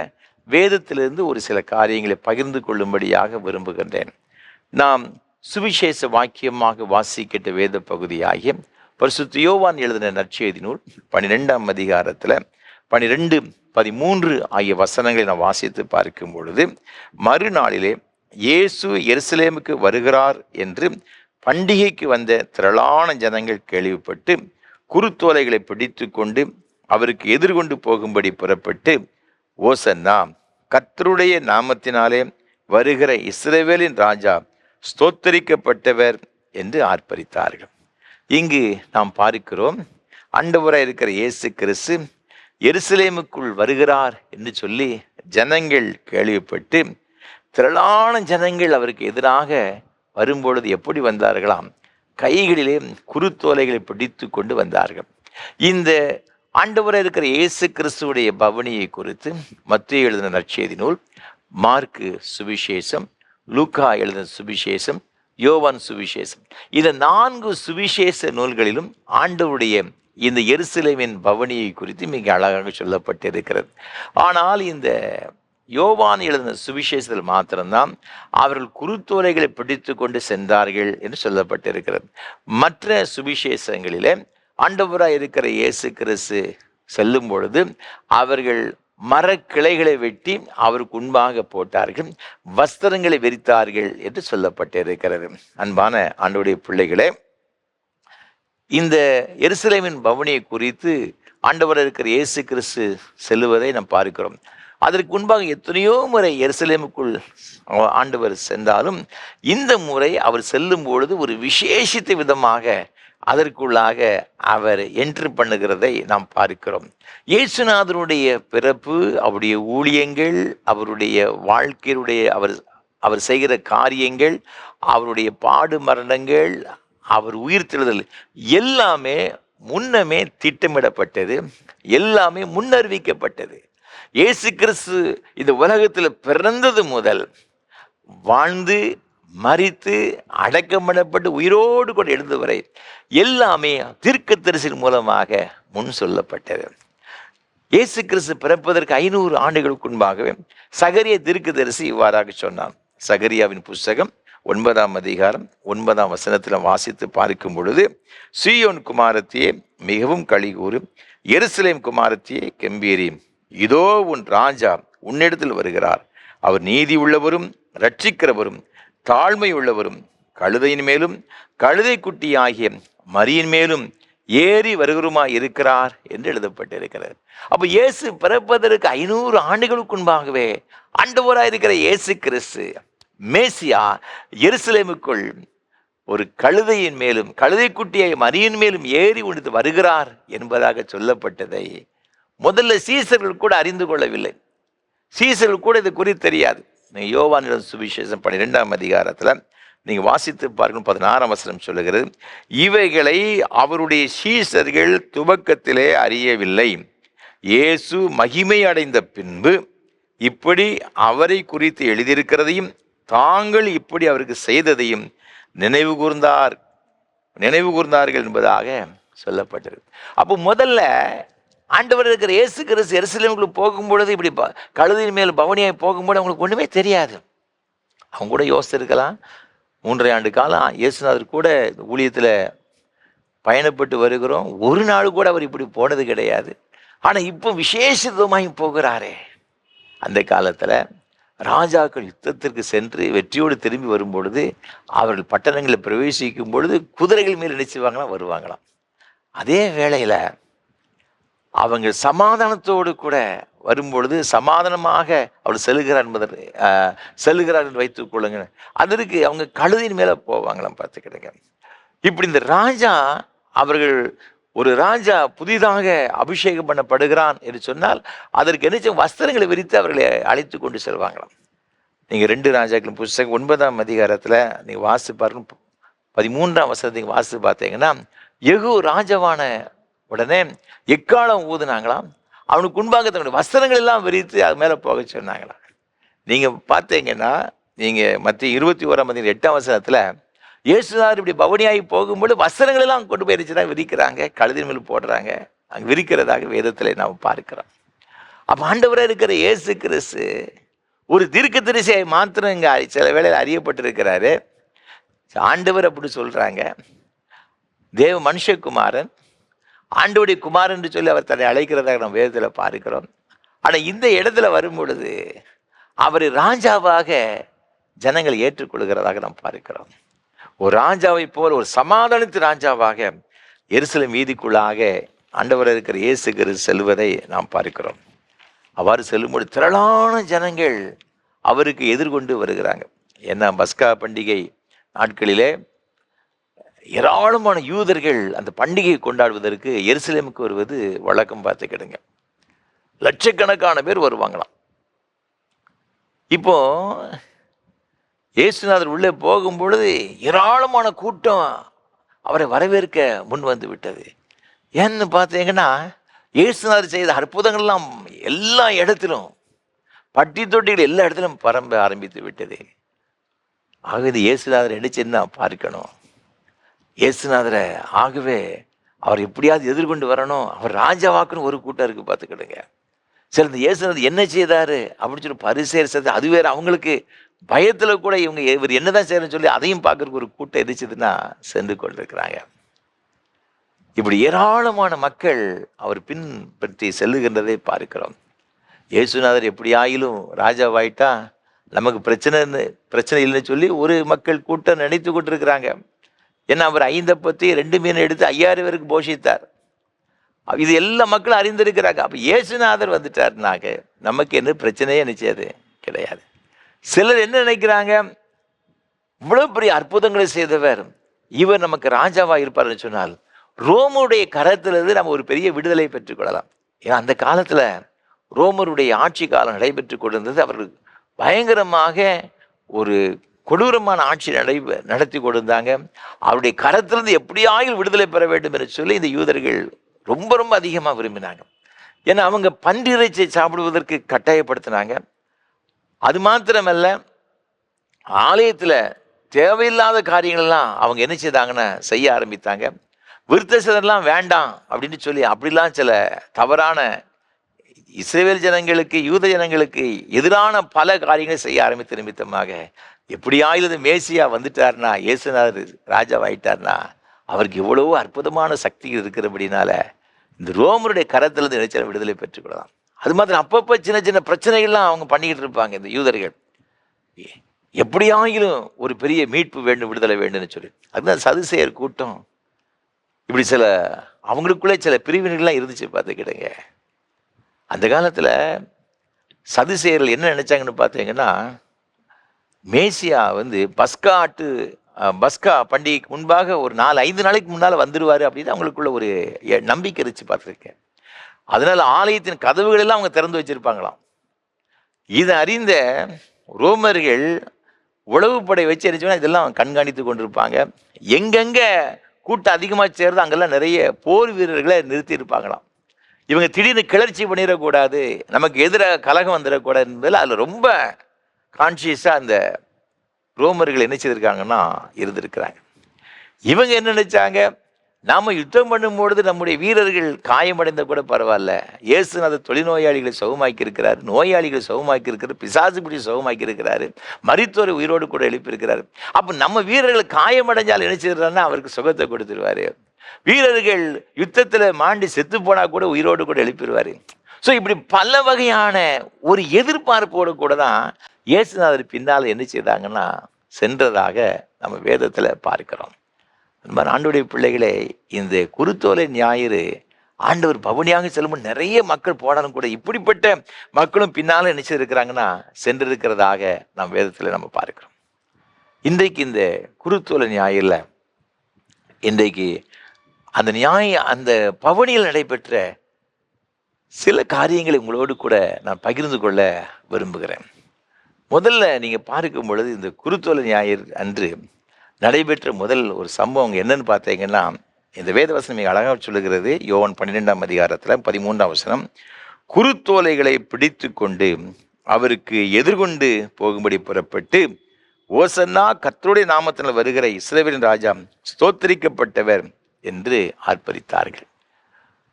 வேதத்திலிருந்து ஒரு சில காரியங்களை பகிர்ந்து கொள்ளும்படியாக விரும்புகின்றேன். நாம் சுவிசேஷ வாக்கியமாக வாசிக்கிட்ட வேத பகுதியாகிய பரிசுத்த யோவான் எழுதின நற்செய்தி நூல் 12ஆம் அதிகாரத்தில் 12, 13 ஆகிய வசனங்களை நாம் வாசித்து பார்க்கும் பொழுது, மறுநாளிலே இயேசு எருசலேமுக்கு வருகிறார் என்று பண்டிகைக்கு வந்த திரளான ஜனங்கள் கேள்விப்பட்டு குருத்தோலைகளை பிடித்து கொண்டு அவருக்கு எதிர்கொண்டு போகும்படி புறப்பட்டு, ஓசன்னா, கர்த்தருடைய நாமத்தினாலே வருகிற இஸ்ரவேலின் ராஜா ஸ்தோத்தரிக்கப்பட்டவர் என்று ஆர்ப்பரித்தார்கள். இங்கு நாம் பார்க்கிறோம், ஆண்டவராய் இருக்கிற இயேசு கிறிஸ்து எருசலேமுக்குள் வருகிறார் என்று சொல்லி ஜனங்கள் கேள்விப்பட்டு திரளான ஜனங்கள் அவருக்கு எதிராக வரும்பொழுது எப்படி வந்தார்களாம்? கைகளிலே குருத்தோலைகளை பிடித்து கொண்டு வந்தார்கள். இந்த ஆண்டவராய் இருக்கிற இயேசு கிறிஸ்துவுடைய பவனியை குறித்து மத்தேயு எழுதின நற்செய்தி நூல், மார்க்கு சுவிசேஷம், லூக்கா எழுதின சுவிசேஷம், யோவான் சுவிசேஷம், இந்த 4 சுவிசேஷ நூல்களிலும் ஆண்டவருடைய இந்த எருசலேமின் பவனியை குறித்து மிக அழகாக சொல்லப்பட்டிருக்கிறது. ஆனால் இந்த யோவான் எழுதின சுவிசேஷத்தில் மாத்திரம்தான் அவர்கள் குருத்தோலைகளை பிடித்து கொண்டு சென்றார்கள் என்று சொல்லப்பட்டிருக்கிறது. மற்ற சுவிசேஷங்களிலே ஆண்டவராய் இருக்கிற இயேசு கிறிஸ்து செல்லும் பொழுது அவர்கள் மரக்கிளைகளை வெட்டி அவருக்கு முன்பாக போட்டார்கள், வஸ்திரங்களை விரித்தார்கள் என்று சொல்லப்பட்டிருக்கிறது. அன்பான ஆண்டவருடைய பிள்ளைகளே, இந்த எருசலேமின் பவனியை குறித்து ஆண்டவராய் இருக்கிற இயேசு கிறிஸ்து செல்லுவதை நாம் பார்க்கிறோம். அதற்கு முன்பாக எத்தனையோ முறை எருசலேமுக்குள் ஆண்டவர் சென்றாலும் இந்த முறை அவர் செல்லும் பொழுது ஒரு விசேஷித்த விதமாக அதற்குள்ளாக அவர் என்ட்ரு பண்ணுகிறதை நாம் பார்க்கிறோம். இயேசுநாதருடைய பிறப்பு, அவருடைய ஊழியங்கள், அவருடைய வாழ்க்கையுடைய அவர் செய்கிற காரியங்கள், அவருடைய பாடு மரணங்கள், அவர் உயிர்த்தெழுதல் எல்லாமே முன்னமே திட்டமிடப்பட்டது, எல்லாமே முன்னறிவிக்கப்பட்டது. இயேசு கிறிஸ்து இந்த உலகத்தில் பிறந்தது முதல் வாழ்ந்து மரித்து அடக்கம் பண்ணப்பட்டு உயிரோடு கூட எழுந்து வரை எல்லாமே தீர்க்கதரிசியின் மூலமாக முன் சொல்லப்பட்டது. இயேசு கிறிஸ்து பிறப்பதற்கு 500 ஆண்டுகளுக்கு முன்பாகவே சகரியா தீர்க்கதரிசி இவ்வாறாக சொன்னான். சகரியாவின் புஸ்தகம் 9ஆம் அதிகாரம் 9ஆம் வசனத்தில் வாசித்து பார்க்கும் பொழுது, சீயோன் குமாரத்தியே மிகவும் களிகூறு, எருசலேம் குமாரத்தியே கெம்பீரி, இதோ உன் ராஜா உன்னிடத்தில் வருகிறார், அவர் நீதி உள்ளவரும் இரட்சிக்கிறவரும் தாழ்மை உள்ளவரும் கழுதையின் மேலும் கழுதை குட்டி ஆகிய மரியின் மேலும் ஏறி வருகிறமாய் இருக்கிறார் என்று எழுதப்பட்டிருக்கிறது. அப்போ இயேசு பிறப்பதற்கு 500 ஆண்டுகளுக்கு முன்பாகவே ஆண்டவராய் இருக்கிற இயேசு கிறிஸ்து மேசியா எருசலேமுக்குள் ஒரு கழுதையின் மேலும் கழுதை குட்டியாய் மரியின் மேலும் ஏறி உண்டு வருகிறார் என்பதாக சொல்லப்பட்டதை முதல்ல சீசர்கள் கூட அறிந்து கொள்ளவில்லை. சீசர்கள் கூட இது குறித்து தெரியாது. யோவான் சுவிசேஷம் 12ஆம் அதிகாரத்தில் நீங்கள் வாசித்து பாருங்கள். 16ஆம் வசனம் சொல்லுகிறது, இவைகளை அவருடைய சீஷர்கள் துவக்கத்திலே அறியவில்லை. இயேசு மகிமை அடைந்த பின்பு இப்படி அவரை குறித்து எழுதியிருக்கிறதையும் தாங்கள் இப்படி அவருக்கு செய்ததையும் நினைவு கூர்ந்தார்கள் என்பதாக சொல்லப்பட்டது. அப்போ முதல்ல ஆண்டவர் இருக்கிற இயேசு கிறிஸ்து எருசலேமுக்குள்ள போகும்பொழுது, இப்படி கழுதின் மேல் பவனியாய் போகும்போது அவங்களுக்கு ஒன்றுமே தெரியாது. அவங்க கூட யோசிச்சிருக்கலாம், 3.5 ஆண்டு காலம் இயேசுநாதர் கூட ஊழியத்தில் பயணப்பட்டு வருகிறோம், ஒரு நாள் கூட அவர் இப்படி போனது கிடையாது. ஆனால் இப்போ விசேஷமாகி போகிறாரே. அந்த காலத்தில் ராஜாக்கள் யுத்தத்திற்கு சென்று வெற்றியோடு திரும்பி வரும்பொழுது, அவர்கள் பட்டணங்களில் பிரவேசிக்கும் பொழுது குதிரைகள் மேல் நினைச்சுவாங்களாம், வருவாங்களாம். அதே வேளையில் அவங்க சமாதானத்தோடு கூட வரும்பொழுது சமாதானமாக அவர் செல்லுகிறார் என்று வைத்துக் கொள்ளுங்க. அதற்கு அவங்க கழுதின் மேலே போவாங்களாம், பார்த்துக்கிடுங்க. இப்படி இந்த ராஜா, அவர்கள் ஒரு ராஜா புதிதாக அபிஷேகம் பண்ணப்படுகிறான் என்று சொன்னால் அதற்கு என்ன வஸ்திரங்களை விரித்து அவர்களை அழைத்து கொண்டு செல்வாங்களாம். நீங்கள் 2 ராஜாக்களின் புஸ்தகம் 9ஆம் அதிகாரத்தில் நீங்கள் வாசித்து பாருங்க, 13ஆம் வசனத்தை வாசித்து பார்த்தீங்கன்னா, யெகூ ராஜாவான உடனே எக்காலம் ஊதுனாங்களாம், அவனுக்கு முன்பாக தன்னுடைய வஸ்திரங்கள் எல்லாம் விரித்து அது மேலே போக சொன்னாங்களாம். நீங்கள் பார்த்தீங்கன்னா, நீங்கள் மத்திய 21ஆம் அதிகாரம் 8ஆம் வசனத்தில் இயேசுநாதர் இப்படி பவனியாகி போகும்போது வஸ்திரங்கள் எல்லாம் கொண்டு போய் தான் விரிக்கிறாங்க, கழுதின் மேல் போடுறாங்க, அங்கே விரிக்கிறதாக வேதத்தில் நாம் பார்க்கிறோம். அப்போ ஆண்டவராக இருக்கிற இயேசு கிறிஸ்து ஒரு தீர்க்கதரிசியை மாத்திரம் இங்கே சில வேளையில் அறியப்பட்டிருக்கிறாரு. ஆண்டவர் அப்படி சொல்கிறாங்க, தேவ மனுஷகுமாரன், ஆண்டவருடைய குமாரன் என்று சொல்லி அவர் தன்னை அழைக்கிறதாக நம்ம வேதத்தில் பார்க்கிறோம். ஆனால் இந்த இடத்துல வரும் பொழுது அவர் ராஜாவாக ஜனங்களை ஏற்றுக்கொள்கிறதாக நாம் பார்க்கிறோம். ஒரு ராஜாவை போல் ஒரு சமாதானத்து ராஜாவாக எருசலேம் வீதிக்குள்ளாக ஆண்டவர் இருக்கிற இயேசு கிறிஸ்து செல்வதை நாம் பார்க்கிறோம். அவ்வாறு செல்லும்போது திரளான ஜனங்கள் அவருக்கு எதிர்கொண்டு வருகிறாங்க. ஏன்னா பஸ்கா பண்டிகை நாட்களிலே ஏராளமான யூதர்கள் அந்த பண்டிகையை கொண்டாடுவதற்கு எருசலேமுக்கு வருவது வழக்கம், பார்த்துக்கிடுங்க. லட்சக்கணக்கான பேர் வருவாங்களாம். இப்போ இயேசுநாதர் உள்ளே போகும்பொழுது ஏராளமான கூட்டம் அவரை வரவேற்க முன் வந்து விட்டது. ஏன்னு பார்த்தீங்கன்னா, இயேசுநாதர் செய்த அற்புதங்கள்லாம் எல்லா இடத்திலும், பட்டி தொட்டிகள் எல்லா இடத்திலும் பரம்ப ஆரம்பித்து விட்டது. ஆகவே இந்த இயேசுநாதரை நினைச்சுன்னா பார்க்கணும். இயேசுநாதரை ஆகவே அவர் எப்படியாவது எதிர்கொண்டு வரணும், அவர் ராஜாவாக்குன்னு ஒரு கூட்டம் இருக்குது, பார்த்துக்கிடுங்க. சரி, இந்த இயேசுநாதர் என்ன செய்தார் அப்படின்னு சொல்லி பரிசேயர் செய்து, அது வேறு அவங்களுக்கு பயத்தில் கூட இவர் என்னதான் செய்யறன்னு சொல்லி அதையும் பார்க்கறதுக்கு ஒரு கூட்டம் இருந்துச்சுன்னா சென்று கொண்டிருக்கிறாங்க. இப்படி ஏராளமான மக்கள் அவர் பின்பற்றி செல்லுகின்றதை பார்க்கிறோம். இயேசுநாதர் எப்படியாயிலும் ராஜாவாயிட்டா நமக்கு பிரச்சனை இல்லைன்னு சொல்லி ஒரு மக்கள் கூட்டம் நினைத்து கொண்டிருக்கிறாங்க. ஏன்னா அவர் 5 அப்பத்தை 2 மீன் எடுத்து 5000 பேருக்கு போஷித்தார். இது எல்லா மக்களும் அறிந்திருக்கிறாங்க. அப்போ இயேசுநாதர் வந்துட்டார்னாக்க நமக்கு என்ன பிரச்சனையே நிச்சயது கிடையாது. சிலர் என்ன நினைக்கிறாங்க, இவ்வளவு பெரிய அற்புதங்களை செய்தவர், இவர் நமக்கு ராஜாவாக இருப்பார்னு சொன்னால் ரோமுடைய கரத்திலிருந்து நம்ம ஒரு பெரிய விடுதலை பெற்றுக்கொள்ளலாம். ஏன்னா அந்த காலத்தில் ரோமருடைய ஆட்சி காலம் நடைபெற்று கொண்டிருந்தது. அவர்கள் பயங்கரமாக ஒரு கொடூரமான ஆட்சி நடத்தி கொண்டிருந்தாங்க. அவருடைய கரத்திலிருந்து எப்படியாயும் விடுதலை பெற வேண்டும் என்று சொல்லி இந்த யூதர்கள் ரொம்ப ரொம்ப அதிகமாக விரும்பினாங்க. ஏன்னா அவங்க பன்றி இறைச்சியை சாப்பிடுவதற்கு கட்டாயப்படுத்தினாங்க. அது மாத்திரமல்ல, ஆலயத்தில் தேவையில்லாத காரியங்கள்லாம் அவங்க என்ன செய்தாங்கன்னா செய்ய ஆரம்பித்தாங்க. விருத்தசேதனம்லாம் வேண்டாம் அப்படின்னு சொல்லி அப்படிலாம் சில தவறான இஸ்ரவேல் ஜனங்களுக்கு, யூத ஜனங்களுக்கு எதிரான பல காரியங்களை செய்ய ஆரம்பித்த நிமித்தமாக எப்படியாயிலும் மேசியா வந்துட்டார்னா, இயேசுநாதர் ராஜாவாயிட்டார்னா அவருக்கு எவ்வளவோ அற்புதமான சக்தி இருக்கிறபடினால இந்த ரோமருடைய கரத்திலிருந்து நினைச்ச விடுதலை பெற்றுக்கொள்ளலாம். அது மாதிரி அப்பப்போ சின்ன சின்ன பிரச்சனைகள்லாம் அவங்க பண்ணிக்கிட்டு இருப்பாங்க இந்த யூதர்கள். எப்படியாயிலும் ஒரு பெரிய மீட்பு வேண்டும், விடுதலை வேண்டும்னு சொல்லி. அதுதான் சதுசேயர் கூட்டம். இப்படி சில அவங்களுக்குள்ளே சில பிரிவினைகள்லாம் இருந்துச்சு, பார்த்துக்கிடுங்க. அந்த காலத்தில் சதுசேயர்கள் என்ன நினைச்சாங்கன்னு பார்த்தீங்கன்னா, மேசியா பஸ்கா பண்டிகைக்கு முன்பாக ஒரு 4-5 நாளைக்கு முன்னால் வந்துடுவார் அப்படின்னு அவங்களுக்குள்ள ஒரு நம்பிக்கை இருந்துச்சு, பார்த்துருக்கேன். அதனால ஆலயத்தின் கதவுகள் எல்லாம் அவங்க திறந்து வச்சிருப்பாங்களாம். இதை அறிந்த ரோமர்கள் உளவுப்படை வச்சு என்ன இதெல்லாம் கண்காணித்து கொண்டிருப்பாங்க. எங்கெங்கே கூட்டம் அதிகமாக சேருது அங்கெல்லாம் நிறைய போர் வீரர்களை நிறுத்தியிருப்பாங்களாம். இவங்க திடீர்னு கிளர்ச்சி பண்ணிடக்கூடாது, நமக்கு எதிராக கலகம் வந்துடக்கூடாது என்பதில் அதில் ரொம்ப கான்சியஸாக அந்த ரோமர்கள் என்ன செய்திருக்காங்கன்னா இருந்திருக்கிறாங்க. இவங்க என்ன நினைச்சாங்க, நாம் யுத்தம் பண்ணும்பொழுது நம்முடைய வீரர்கள் காயமடைந்த கூட பரவாயில்ல, இயேசுநாதர் தொழில்நோயாளிகளை சுகமாக்கி இருக்கிறார், நோயாளிகளை சுகமாக்கி இருக்கிறார், பிசாசு பிடி சுகமாக்கி இருக்கிறாரு, மரித்தோரை உயிரோடு கூட எழுப்பியிருக்கிறாரு. அப்போ நம்ம வீரர்கள் காயமடைஞ்சால் என்ன செய்யறாருன்னா அவருக்கு சுகத்தை கொடுத்துருவாரு. வீரர்கள் யுத்தத்தில் மாண்டி செத்து போனா கூட உயிரோடு கூட எழுப்பிடுவாரு. ஸோ இப்படி பல வகையான ஒரு எதிர்பார்ப்போடு கூட தான் இயேசுநாதர் பின்னால் என்ன செய்தாங்கன்னா சென்றதாக நம்ம வேதத்தில் பார்க்கிறோம். ஆண்டவருடைய பிள்ளைகளே, இந்த குருத்தோலை ஞாயிறு ஆண்டவர் பவனியாக செல்லும் நிறைய மக்கள் போனாலும் கூட இப்படிப்பட்ட மக்களும் பின்னால என்ன செய்திருக்கிறாங்கன்னா சென்றிருக்கிறதாக நாம் வேதத்தில் நம்ம பார்க்கிறோம். இன்றைக்கு இந்த குருத்தோலை ஞாயிறில் இன்றைக்கு அந்த பவனியில் நடைபெற்ற சில காரியங்களை உங்களோடு கூட நான் பகிர்ந்து கொள்ள விரும்புகிறேன். முதல்ல நீங்கள் பார்க்கும் பொழுது இந்த குருத்தோலை ஞாயிறு அன்று நடைபெற்ற முதல் ஒரு சம்பவம் என்னன்னு பார்த்தீங்கன்னா, இந்த வேதவசனம் மிக அழகாக சொல்லுகிறது. யோவான் 12ஆம் அதிகாரத்தில் 13ஆம் வசனம், குருத்தோலைகளை பிடித்து கொண்டு அவருக்கு எதிர்கொண்டு போகும்படி புறப்பட்டு, ஓசன்னா கர்த்தருடைய நாமத்தில் வருகிற இஸ்ரவேலின் ராஜா ஸ்தோத்திரிக்கப்பட்டவர் என்று ஆர்ப்பரித்தார்கள்.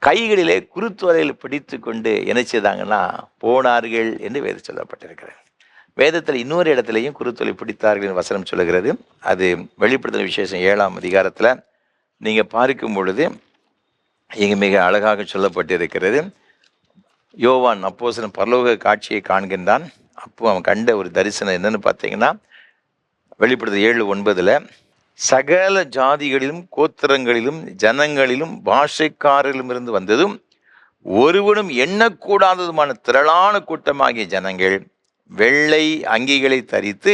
கைகளிலே குருத்தோலைகளை பிடித்து கொண்டு என்ன செய்தாங்கன்னா போனார்கள் என்று வேதம் சொல்லப்பட்டிருக்கிறது. வேதத்தில் இன்னொரு இடத்துலையும் குருத்தோலை பிடித்தார்கள் வசனம் சொல்லுகிறது. அது வெளிப்படுத்தின விசேஷம் 7ஆம் அதிகாரத்தில் நீங்கள் பார்க்கும் பொழுது இங்கே மிக அழகாக சொல்லப்பட்டிருக்கிறது. யோவான் அப்போஸ்தலன் பரலோக காட்சியை காண்கின்றான். அப்போ அவன் கண்ட ஒரு தரிசனம் என்னன்னு பார்த்தீங்கன்னா, வெளிப்படுத்த 7:9 சகல ஜாதிகளிலும் கோத்திரங்களிலும் ஜனங்களிலும் பாஷைக்காரர்களும் இருந்து வந்ததும் ஒருவனும் எண்ணக்கூடாததுமான திரளான கூட்டமாகிய ஜனங்கள் வெள்ளை அங்கிகளை தரித்து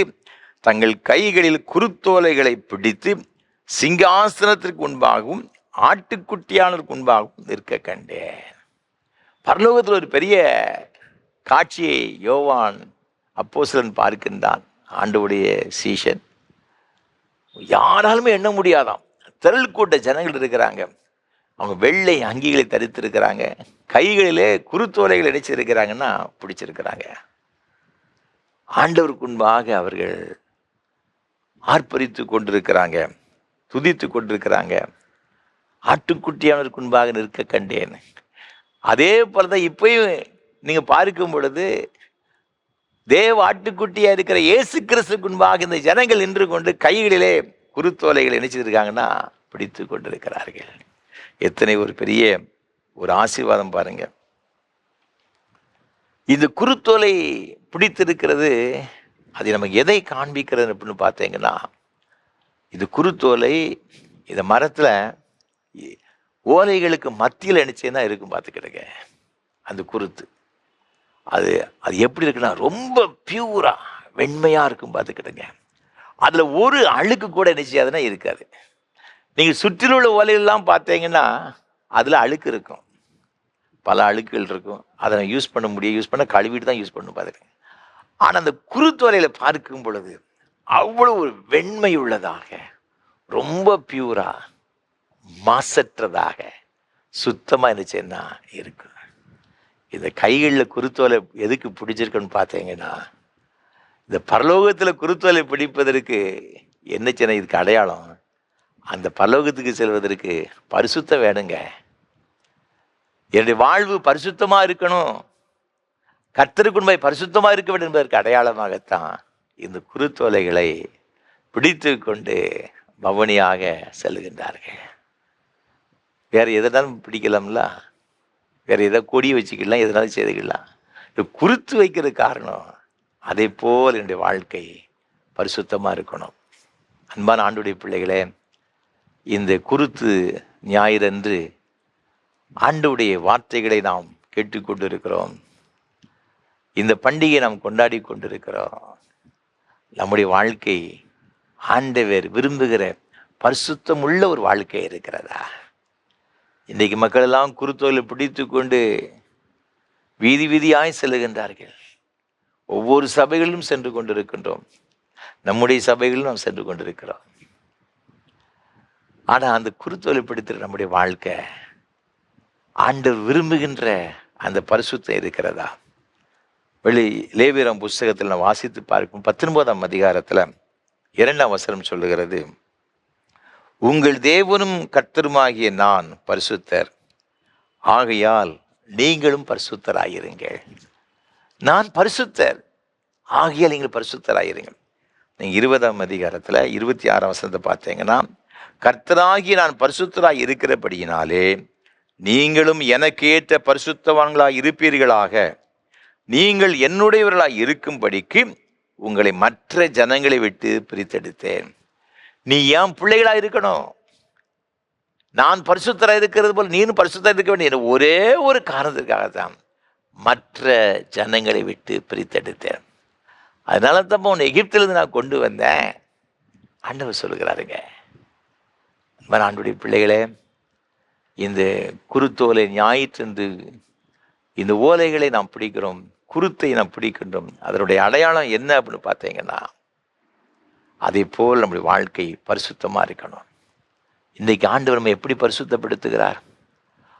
தங்கள் கைகளில் குருத்தோலைகளை பிடித்து சிங்காசனத்திற்கு முன்பாகவும் ஆட்டுக்குட்டியானருக்கு முன்பாகவும் நிற்க கண்டேன். பரலோகத்தில் ஒரு பெரிய காட்சியை யோவான் அப்போஸ்தலன் பார்க்கின்றான். ஆண்டவருடைய சீஷன் யாராலுமே எண்ண முடியாதாம் திரள் கூட்ட ஜனங்கள் இருக்கிறாங்க. அவங்க வெள்ளை அங்கிகளை தரித்திருக்கிறாங்க, கைகளிலே குருத்தோலைகள் இணைச்சிருக்கிறாங்கன்னா பிடிச்சிருக்கிறாங்க. ஆண்டவருக்கு முன்பாக அவர்கள் ஆர்ப்பரித்து கொண்டிருக்கிறாங்க, துதித்து கொண்டிருக்கிறாங்க. ஆட்டுக்குட்டியானவருக்கு முன்பாக நிற்க கண்டேன். அதே போல தான் இப்பயும் நீங்கள் பார்க்கும் பொழுது தேவ ஆட்டுக்குட்டியா இருக்கிற இயேசு கிறிஸ்துக்கு முன்பாக இந்த ஜனங்கள் நின்று கொண்டு கைகளிலே குருத்தோலைகள் இணைச்சிருக்காங்கன்னா பிடித்து கொண்டிருக்கிறார்கள். எத்தனை ஒரு பெரிய ஒரு ஆசீர்வாதம் பாருங்க. இந்த குருத்தோலை பிடித்திருக்கிறது அது நமக்கு எதை காண்பிக்கிறது அப்படின்னு பார்த்தீங்கன்னா, இது குருத்தோலை இந்த மரத்தில் ஓலைகளுக்கு மத்தியில் நினைச்சேன்னா இருக்கும் பார்த்துக்கிடுங்க. அந்த குருத்து அது எப்படி இருக்குன்னா ரொம்ப பியூரா வெண்மையாக இருக்கும் பார்த்துக்கிடுங்க. அதில் ஒரு அழுக்கு கூட நிச்சயாதுன்னா இருக்காது. நீங்கள் சுற்றில் உள்ள ஓலைகள்லாம் பார்த்தீங்கன்னா அதில் அழுக்கு இருக்கும், பல அழுக்குகள் இருக்கும். அதை யூஸ் பண்ண முடியும், யூஸ் பண்ண கழுவிட்டு தான் யூஸ் பண்ணணும் பார்த்துக்கங்க. ஆனால் அந்த குருத்தோலையில் பார்க்கும் பொழுது அவ்வளோ ஒரு வெண்மை உள்ளதாக, ரொம்ப பியூரா மாசற்றதாக சுத்தமாக இருந்துச்சுன்னா இருக்கு. இந்த கைகளில் குருத்தோலை எதுக்கு பிடிச்சிருக்குன்னு பார்த்தீங்கன்னா, இந்த பரலோகத்தில் குருத்தோலை பிடிப்பதற்கு என்ன சின்ன இதுக்கு அடையாளம், அந்த பரலோகத்துக்கு செல்வதற்கு பரிசுத்தம் வேணுங்க. என்னுடைய வாழ்வு பரிசுத்தமாக இருக்கணும், கர்த்தருக்கு உண்மை பரிசுத்தமாக இருக்க வேண்டும் என்பதற்கு அடையாளமாகத்தான் இந்த குருத்தோலைகளை பிடித்து கொண்டு பவனியாக செல்கின்றார்கள். வேறு எதனாலும் பிடிக்கலாம்ல, வேறு எதாவது கொடி வச்சுக்கலாம், எதனாலும் செய்துக்கலாம். இது குருத்து வைக்கிற காரணம் அதே போல் என்னுடைய வாழ்க்கை பரிசுத்தமாக இருக்கணும். அன்பான ஆண்டுடைய பிள்ளைகளே, இந்த குருத்து ஞாயிறன்று ஆண்டவருடைய வார்த்தைகளை நாம் கேட்டுக்கொண்டிருக்கிறோம். இந்த பண்டிகையை நாம் கொண்டாடி கொண்டிருக்கிறோம். நம்முடைய வாழ்க்கை ஆண்டவர் விரும்புகிற பரிசுத்தம் உள்ள ஒரு வாழ்க்கை இருக்கிறதா? இன்றைக்கு மக்கள் எல்லாம் குருத்தோலை பிடித்து கொண்டு வீதி வீதியாய் செல்லுகின்றார்கள். ஒவ்வொரு சபைகளிலும் சென்று கொண்டிருக்கின்றோம். நம்முடைய சபைகளில் நாம் சென்று கொண்டிருக்கிறோம். ஆனால் அந்த குருத்தோலை பிடித்திருக்கிற நம்முடைய வாழ்க்கை ஆண்டவர் விரும்புகின்ற அந்த பரிசுத்தம் இருக்கிறதா? லேவியராம் புஸ்தகத்தில் நான் வாசித்து பார்க்கும் 19ஆம் அதிகாரத்தில் 2ஆம் வசனம் சொல்லுகிறது, உங்கள் தேவனும் கர்த்தருமாகிய நான் பரிசுத்தர், ஆகையால் நீங்களும் பரிசுத்தராயிருங்கள். நான் பரிசுத்தர், ஆகையால் நீங்கள் பரிசுத்தராயிருங்கள். நீங்கள் 20ஆம் அதிகாரத்தில் 26ஆம் வசனத்தை பார்த்தீங்கன்னா, கர்த்தராகிய நான் பரிசுத்தராய் இருக்கிறபடியினாலே நீங்களும் எனக்கு ஏற்ற பரிசுத்தவான்களாய் இருப்பீர்களாக, நீங்கள் என்னுடையவர்களாய் இருக்கும்படிக்கு உங்களை மற்ற ஜனங்களை விட்டு பிரித்தெடுத்தேன். நீ என் பிள்ளைகளாக இருக்கணும். நான் பரிசுத்தராக இருக்கிறது போல் நீனும் பரிசுத்தராக இருக்க வேண்டிய ஒரே ஒரு காரணத்திற்காகத்தான் மற்ற ஜனங்களை விட்டு பிரித்தெடுத்தேன். அதனால தான் உன்னை எகிப்திலிருந்து நான் கொண்டு வந்தேன். ஆண்டவர் சொல்லுகிறாருங்க. ஆண்டுடைய பிள்ளைகளே, இந்த குருத்தோலை ஞாயிற்று இந்த ஓலைகளை நாம் பிடிக்கிறோம், குருத்தை நாம் பிடிக்கின்றோம். அதனுடைய அடையாளம் என்ன அப்படின்னு பார்த்தீங்கன்னா, அதே போல் நம்முடைய வாழ்க்கை பரிசுத்தமாக இருக்கணும். இன்றைக்கு ஆண்டவர் நம்ம எப்படி பரிசுத்தப்படுத்துகிறார்?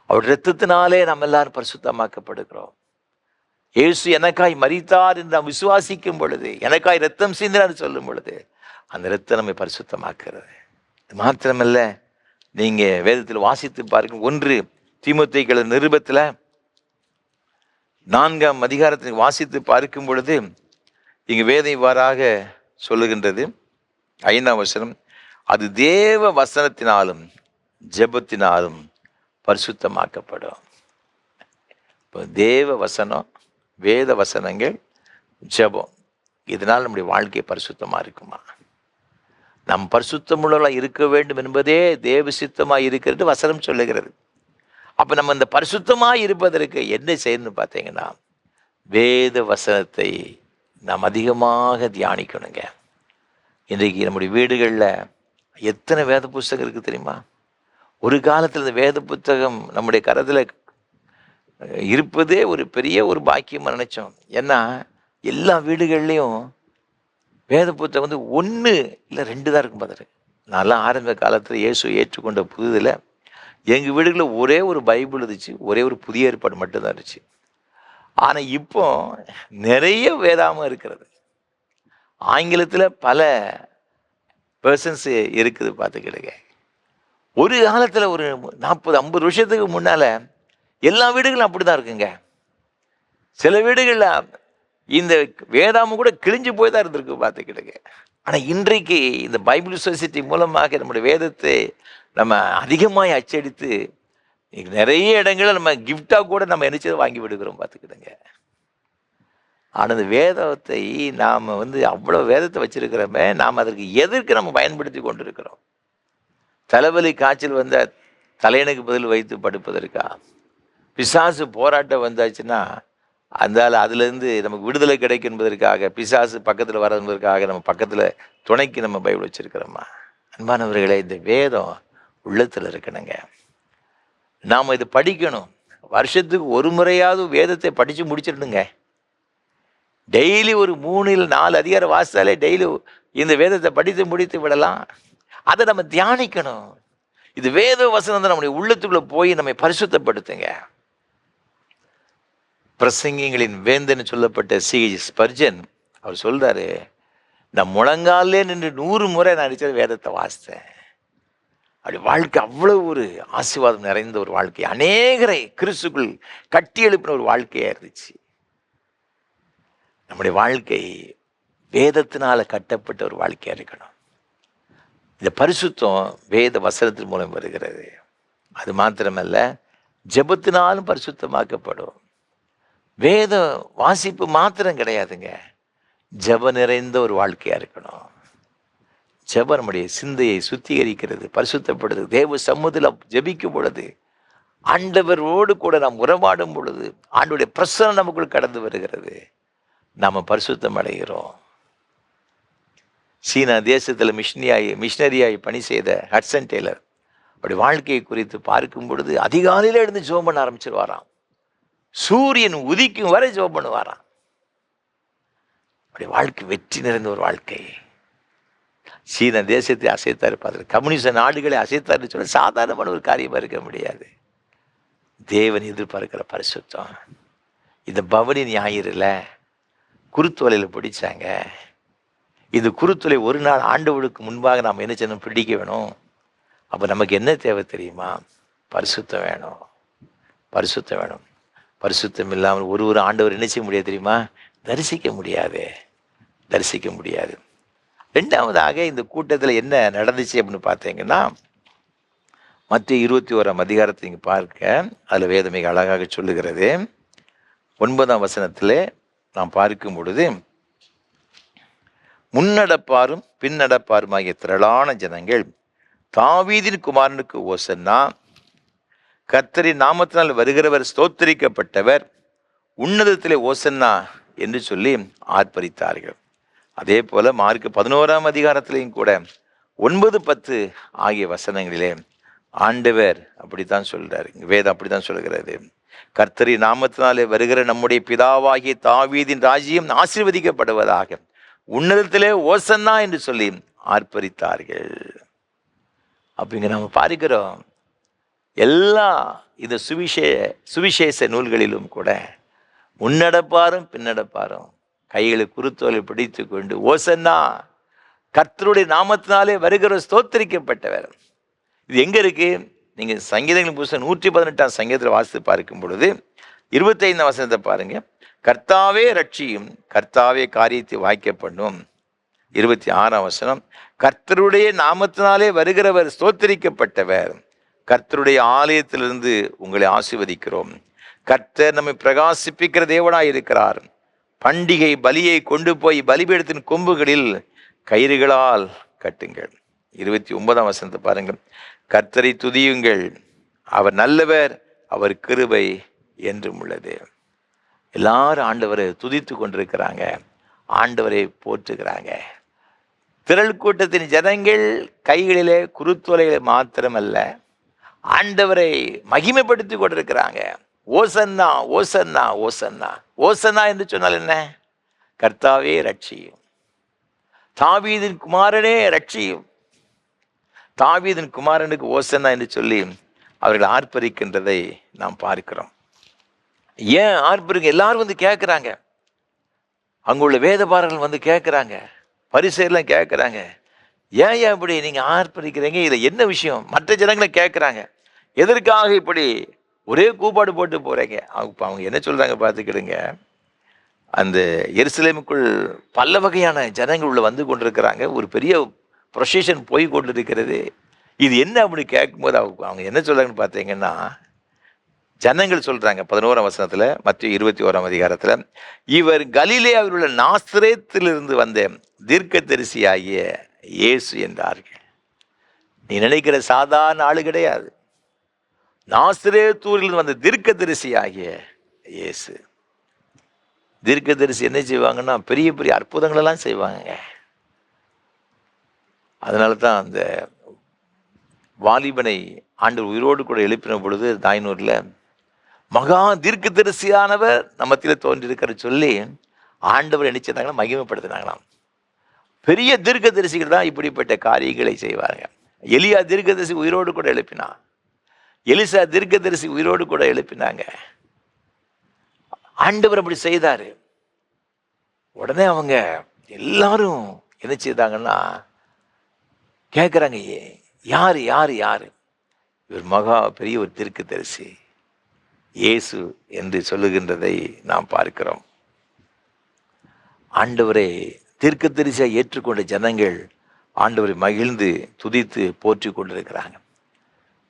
அவர் இரத்தத்தினாலே நம்ம எல்லாரும் பரிசுத்தமாக்கப்படுகிறோம். இயேசு எனக்காய் மரித்தார் என்று நாம் விசுவாசிக்கும் பொழுது, எனக்காய் இரத்தம் சிந்தினார் சொல்லும் பொழுது, அந்த இரத்தம் நம்மை பரிசுத்தமாக்குறது. இது மாத்திரமல்ல, நீங்கள் வேதத்தில் வாசித்து பாருங்கள். 1 தீமோத்தேயு நிருபத்தில் 4ஆம் அதிகாரத்தில் வாசித்து பார்க்கும் பொழுது இங்கு வேதம் இவ்வாறாக சொல்லுகின்றது. 5ஆம் வசனம், அது தேவ வசனத்தினாலும் ஜெபத்தினாலும் பரிசுத்தமாக்கப்படும். இப்போ தேவ வசனம், வேத வசனங்கள், ஜெபம், இதனால் நம்முடைய வாழ்க்கை பரிசுத்தமாக இருக்குமா? நம் பரிசுத்தமுள்ளவர்களாக இருக்க வேண்டும் என்பதே தேவ சித்தமாக இருக்கிறது வசனம் சொல்லுகிறது. அப்போ நம்ம இந்த பரிசுத்தமாக இருப்பதற்கு என்ன செய்யணும்னு பார்த்தீங்கன்னா, வேத வசனத்தை நாம் அதிகமாக தியானிக்கணுங்க. இன்றைக்கு நம்முடைய வீடுகளில் எத்தனை வேத புத்தகம் இருக்குது தெரியுமா? ஒரு காலத்தில் இந்த வேத புத்தகம் நம்முடைய கரத்தில் இருப்பதே ஒரு பெரிய ஒரு பாக்கியமாக நினச்சோம். ஏன்னா எல்லா வீடுகள்லேயும் வேத புத்தகம் 1 இல்லை 2 தான் இருக்கும் பார்த்துட்டு. நான்லாம் ஆரம்ப காலத்தில் இயேசு ஏற்றுக்கொண்ட புதுதில் எங்கள் வீடுகளில் ஒரே ஒரு பைபிள் இருந்துச்சு, ஒரே ஒரு புதிய ஏற்பாடு மட்டும்தான் இருந்துச்சு. ஆனால் இப்போ நிறைய வேதாமம் இருக்கிறது. ஆங்கிலத்தில் பல பெர்சன்ஸ் இருக்குது பார்த்துக்கிடுங்க. ஒரு காலத்தில் ஒரு 40-50 வருஷத்துக்கு முன்னால் எல்லா வீடுகளும் அப்படி தான் இருக்குங்க. சில வீடுகளில் இந்த வேதாமம் கூட கிழிஞ்சு போய் தான் இருந்திருக்கு பார்த்துக்கிடுங்க. ஆனால் இன்றைக்கு இந்த பைபிள் சொசைட்டி மூலமாக நம்முடைய வேதத்தை நம்ம அதிகமாக அச்சடித்து நிறைய இடங்களில் நம்ம கிஃப்டாக கூட நம்ம நினைச்சதை வாங்கி விடுகிறோம் பார்த்துக்கிடுங்க. ஆனால் இந்த வேதத்தை நாம் அவ்வளோ வேதத்தை வச்சிருக்கிறோமே, நாம் அதற்கு எதற்கு நம்ம பயன்படுத்தி கொண்டு இருக்கிறோம்? தலைவலி காய்ச்சல் வந்தால் தலையணுக்கு பதில் வைத்து படுப்பதற்கா? பிசாசு போராட்டம் வந்தாச்சுன்னா அதுலேருந்து நமக்கு விடுதலை கிடைக்கும் என்பதற்காக, பிசாசு பக்கத்தில் வர என்பதற்காக நம்ம பக்கத்தில் துணைக்கு நம்ம பைபிள் வச்சுருக்கிறோமா? அன்பானவர்களே, இந்த வேதம் உள்ளத்தில் இருக்கணுங்க. நாம் இதை படிக்கணும். வருஷத்துக்கு ஒரு முறையாவது வேதத்தை படித்து முடிச்சிடணுங்க. டெய்லி ஒரு 3 இல்லை 4 அதிகாரம் வாசித்தாலே டெய்லி இந்த வேதத்தை படித்து முடித்து விடலாம். அதை நம்ம தியானிக்கணும். இது வேத வசனம் நம்முடைய உள்ளத்துக்குள்ளே போய் நம்மை பரிசுத்தப்படுத்துங்க. பிரசங்கிகளின் வேந்தன்னு சொல்லப்பட்ட C.H. ஸ்பர்ஜன் அவர் சொல்றாரு, நான் முழங்காலே நின்று 100 முறை நான் அடிச்ச வேதத்தை வாசித்தேன். அப்படி வாழ்க்கை அவ்வளோ ஒரு ஆசீர்வாதம் நிறைந்த ஒரு வாழ்க்கை, அநேகரை கிறிஸ்துக்குள் கட்டி எழுப்பின ஒரு வாழ்க்கையாக இருந்துச்சு. நம்முடைய வாழ்க்கை வேதத்தினால கட்டப்பட்ட ஒரு வாழ்க்கையாக இருக்கணும். இந்த பரிசுத்தம் வேத வசனத்தின் மூலம் வருகிறது. அது மாத்திரமல்ல, ஜெபத்தினாலும் பரிசுத்தமாக்கப்படும். வேத வாசிப்பு மாத்திரம் கிடையாதுங்க, ஜெப நிறைந்த ஒரு வாழ்க்கையாக இருக்கணும். ஜெபம் நம்முடைய சிந்தையை சுத்திகரிக்கிறது, பரிசுத்தப்படுது. தேவ சமூகத்தில் ஜெபிக்கும் பொழுது, ஆண்டவரோடு கூட நாம் உறவாடும் பொழுது, ஆண்டவருடைய பிரசன்னம் நமக்குள் கடந்து வருகிறது, நாம் பரிசுத்தம் அடைகிறோம். சீனா தேசத்தில் மிஷினரியாய் பணி செய்த ஹட்சன் டெய்லர் அப்படி வாழ்க்கையை குறித்து பார்க்கும் பொழுது, அதிகாலையில் எழுந்து ஜெபம் பண்ண ஆரம்பிச்சிருவாராம். சூரியன் உதிக்கும் வரை ஜெபம் பண்ணுவாராம். அப்படி வாழ்க்கை வெற்றி நிறைந்த ஒரு வாழ்க்கை. சீன தேசத்தை அசைத்தார், பார்த்தார், கம்யூனிஸ்ட நாடுகளை அசைத்தார்னு சொல்ல சாதாரணமான ஒரு காரியமாக இருக்க முடியாது. தேவன் எதிர்பார்க்கிற பரிசுத்தம். இந்த பவனி ஞாயிறுல குருத்தோலையில் பிடிச்சாங்க. இது குருத்தோலை ஒரு நாள் ஆண்டவருக்கு முன்பாக நாம் என்ன செய்யணும்? பிடிக்க வேணும். அப்போ நமக்கு என்ன தேவை தெரியுமா? பரிசுத்தம் வேணும். பரிசுத்தம் வேணும். பரிசுத்தம் இல்லாமல் ஒரு ஆண்டவர் என்ன செய்ய முடியாது தெரியுமா? தரிசிக்க முடியாது. தரிசிக்க முடியாது. ரெண்டாவதாக இந்த கூட்டத்தில் என்ன நடந்துச்சு அப்படின்னு பார்த்தீங்கன்னா, மத்திய 21ஆம் அதிகாரத்தை நீங்கள் பார்க்க, அதில் வேதம் மிக அழகாக சொல்லுகிறது. 9ஆம் வசனத்தில் நாம் பார்க்கும் பொழுது, முன்னடப்பாரும் பின்னடப்பாருமாகிய திரளான ஜனங்கள் தாவீதின் குமாரனுக்கு ஓசன்னா, கர்த்தரின் நாமத்தினால் வருகிறவர் ஸ்தோத்திரிக்கப்பட்டவர், உன்னதத்திலே ஓசன்னா என்று சொல்லி ஆர்ப்பரித்தார்கள். அதே போல மார்க் 11ஆம் அதிகாரத்திலையும் கூட 9, 10 ஆகிய வசனங்களிலே ஆண்டவர் அப்படித்தான் சொல்றாரு. வேதம் அப்படித்தான் சொல்கிறது. கர்த்தரின் நாமத்தினாலே வருகிற நம்முடைய பிதாவாகிய தாவீதின் ராஜ்யம் ஆசீர்வதிக்கப்படுவதாக, உன்னதத்திலே ஓசன்னா என்று சொல்லி ஆர்ப்பரித்தார்கள். அப்படிங்க நம்ம பார்க்கிறோம். எல்லா இந்த சுவிசேஷ நூல்களிலும் கூட முன்னடப்பாரும் பின்னடப்பாரும் கைகளை குருத்தோலை பிடித்து கொண்டு ஓசன்னா, கர்த்தருடைய நாமத்தினாலே வருகிற ஸ்தோத்திரிக்கப்பட்டவர். இது எங்க இருக்கு? நீங்க சங்கீதங்களின் புத்தகம் 118ஆம் சங்கீதத்தில் வாசித்து பார்க்கும் பொழுது 25ஆம் வசனத்தை பாருங்க. கர்த்தாவே ரட்சியும், கர்த்தாவே காரியத்தை வாய்க்க பண்ணும். 26ஆம் வசனம், கர்த்தருடைய நாமத்தினாலே வருகிறவர் ஸ்தோத்திரிக்கப்பட்டவர், கர்த்தருடைய ஆலயத்திலிருந்து உங்களை ஆசீர்வதிக்கிறோம், கர்த்தர் நம்மை பிரகாசிப்பிக்கிற தேவனாய் இருக்கிறார், பண்டிகை பலியை கொண்டு போய் பலிபீடத்தின் கொம்புகளில் கயிறுகளால் கட்டுங்கள். 29ஆம் வசனத்தை பாருங்கள். கர்த்தரை துதியுங்கள், அவர் நல்லவர், அவர் கிருபை என்றும் உள்ளது. எல்லாரும் ஆண்டவரை துதித்து கொண்டிருக்கிறாங்க, ஆண்டவரை போற்றுகிறாங்க. திரள் கூட்டத்தின் ஜனங்கள் கைகளிலே குருத்தோலைகளை மாத்திரமல்ல, ஆண்டவரை மகிமைப்படுத்தி கொண்டிருக்கிறாங்க. ஓசன்னா ஓசன்னா ஓசன்னா. ஓசன்னா என்று சொன்னால் என்ன? கர்த்தாவே ரட்சியும், தாவீதின் குமாரனே ரட்சியும். தாவீதின் குமாரனுக்கு ஓசன்னா என்று சொல்லி அவர்கள் ஆர்ப்பரிக்கின்றதை நாம் பார்க்கிறோம். ஏன் ஆர்ப்பரிக்க? எல்லாரும் வந்து கேட்குறாங்க. அங்குள்ள வேதபாரர்கள் வந்து கேட்குறாங்க, பரிசேயர்லாம் கேட்குறாங்க, ஏன் இப்படி நீங்கள் ஆர்ப்பரிக்கிறீங்க? இதில் என்ன விஷயம்? மற்ற ஜனங்களை கேட்குறாங்க, எதற்காக இப்படி ஒரே கூப்பாடு போட்டு போகிறீங்க? அவங்க என்ன சொல்கிறாங்க பார்த்துக்கிடுங்க. அந்த எருசலேமுக்குள் பல வகையான ஜனங்கள் உள்ள வந்து கொண்டிருக்கிறாங்க, ஒரு பெரிய ப்ரொசேஷன் போய் கொண்டு இருக்கிறது. இது என்ன அப்படி கேட்கும்போது அவங்க என்ன சொல்கிறாங்கன்னு பார்த்தீங்கன்னா, ஜனங்கள் சொல்கிறாங்க 11ஆம் வசனத்தில், மத்திய 21ஆம் அதிகாரத்தில், இவர் கலிலேயாவில் உள்ள நாசரேத்திலிருந்து வந்த தீர்க்கதரிசியாகிய இயேசு என்றார்கள். நீ நினைக்கிற சாதாரண ஆளு கிடையாது. நாசரேத்தூரிலிருந்து வந்த தீர்க்கதரிசியாகிய இயேசு. தீர்க்கதரிசி என்ன செய்வாங்கன்னா, பெரிய பெரிய அற்புதங்களெல்லாம் செய்வாங்க. அதனால தான் அந்த வாலிபனை ஆண்டவர் உயிரோடு கூட எழுப்பின பொழுது தாய்னூரில், மகா தீர்க்கதரிசியானவர் நம்மத்தில் தோன்றியிருக்கிற சொல்லி ஆண்டவர் நினைச்சிருந்தாங்கன்னா மகிமைப்படுத்தினாங்களாம். பெரிய தீர்க்கதரிசிகள் தான் இப்படிப்பட்ட காரியங்களை செய்வாங்க. எலியா தீர்க்கதரிசி உயிரோடு கூட எழுப்பினான். எலிசா தீர்க்கதரிசி உயிரோடு கூட எழுப்பினாங்க. ஆண்டவர் அப்படி செய்தாரு. உடனே அவங்க எல்லாரும் என்ன செய்தாங்கன்னா கேட்குறாங்க, யாரு யாரு யாரு? இவர் மகா பெரிய ஒரு தீர்க்கதரிசி இயேசு என்று சொல்லுகின்றதை நாம் பார்க்கிறோம். ஆண்டவரை தீர்க்கதரிசியாக ஏற்றுக்கொண்ட ஜனங்கள் ஆண்டவரை மகிழ்ந்து துதித்து போற்றி கொண்டிருக்கிறாங்க.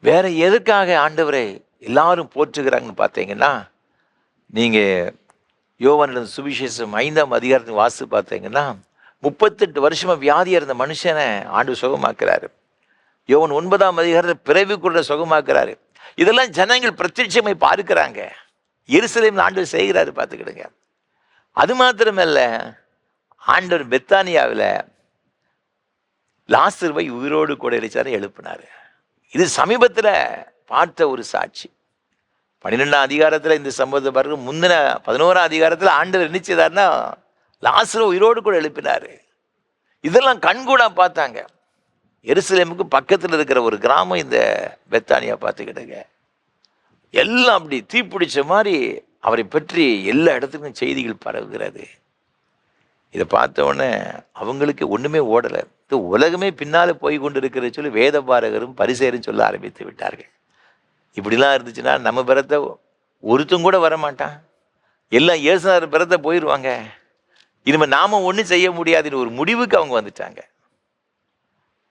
வேற எதற்காக ஆண்டவரை எல்லாரும் போற்றுகிறாங்கன்னு பார்த்தீங்கன்னா, நீங்கள் யோவானின் சுவிசேஷம் 5ஆம் அதிகாரத்தின் வாசித்து பார்த்தீங்கன்னா, 38 வருஷமாக வியாதியாக இருந்த மனுஷனை ஆண்டு சுகமாக்குறாரு. யோவான் 9ஆம் அதிகாரத்தில் பிறவிக்குள்ள சுகமாக்குறாரு. இதெல்லாம் ஜனங்கள் பிரத்யட்சமாய் பார்க்கிறாங்க. எருசலேமில் ஆண்டவர் செய்கிறாரு, பார்த்துக்கிடுங்க. அது மாத்திரமல்ல, ஆண்டவர் பெத்தானியாவில் லாசருவை உயிரோடு கூட இறைச்சாரு, எழுப்பினார். இது சமீபத்தில் பார்த்த ஒரு சாட்சி. 12ஆம் அதிகாரத்தில் இந்த சம்பவத்தை பாருங்க. முந்தின 11ஆம் அதிகாரத்தில் ஆண்டவர் என்ன செய்தார்னா, லாசரு உயிரோடு கூட எழுப்பினார். இதெல்லாம் கண்கூடா பார்த்தாங்க. எருசலேமுக்கு பக்கத்தில் இருக்கிற ஒரு கிராமம் இந்த பெத்தானியா பார்த்துக்கிடுங்க. எல்லாம் அப்படி தீப்பிடிச்ச மாதிரி அவரை பற்றி எல்லா இடத்துக்கும் செய்திகள் பரவுகிறது. இதை பார்த்த உடனே அவங்களுக்கு ஒன்றுமே ஓடலை. இது உலகமே பின்னால் போய் கொண்டு இருக்கிற சொல்லி வேத பாரகரும் பரிசேரும் சொல்ல ஆரம்பித்து விட்டார்கள். இப்படிலாம் இருந்துச்சுன்னா நம்ம பிறத்தை ஒருத்தம் கூட வரமாட்டான், எல்லாம் இயேசுநாதர் பிறத்தை போயிடுவாங்க, இனிமேல் நாம ஒன்றும் செய்ய முடியாதுன்னு ஒரு முடிவுக்கு அவங்க வந்துட்டாங்க.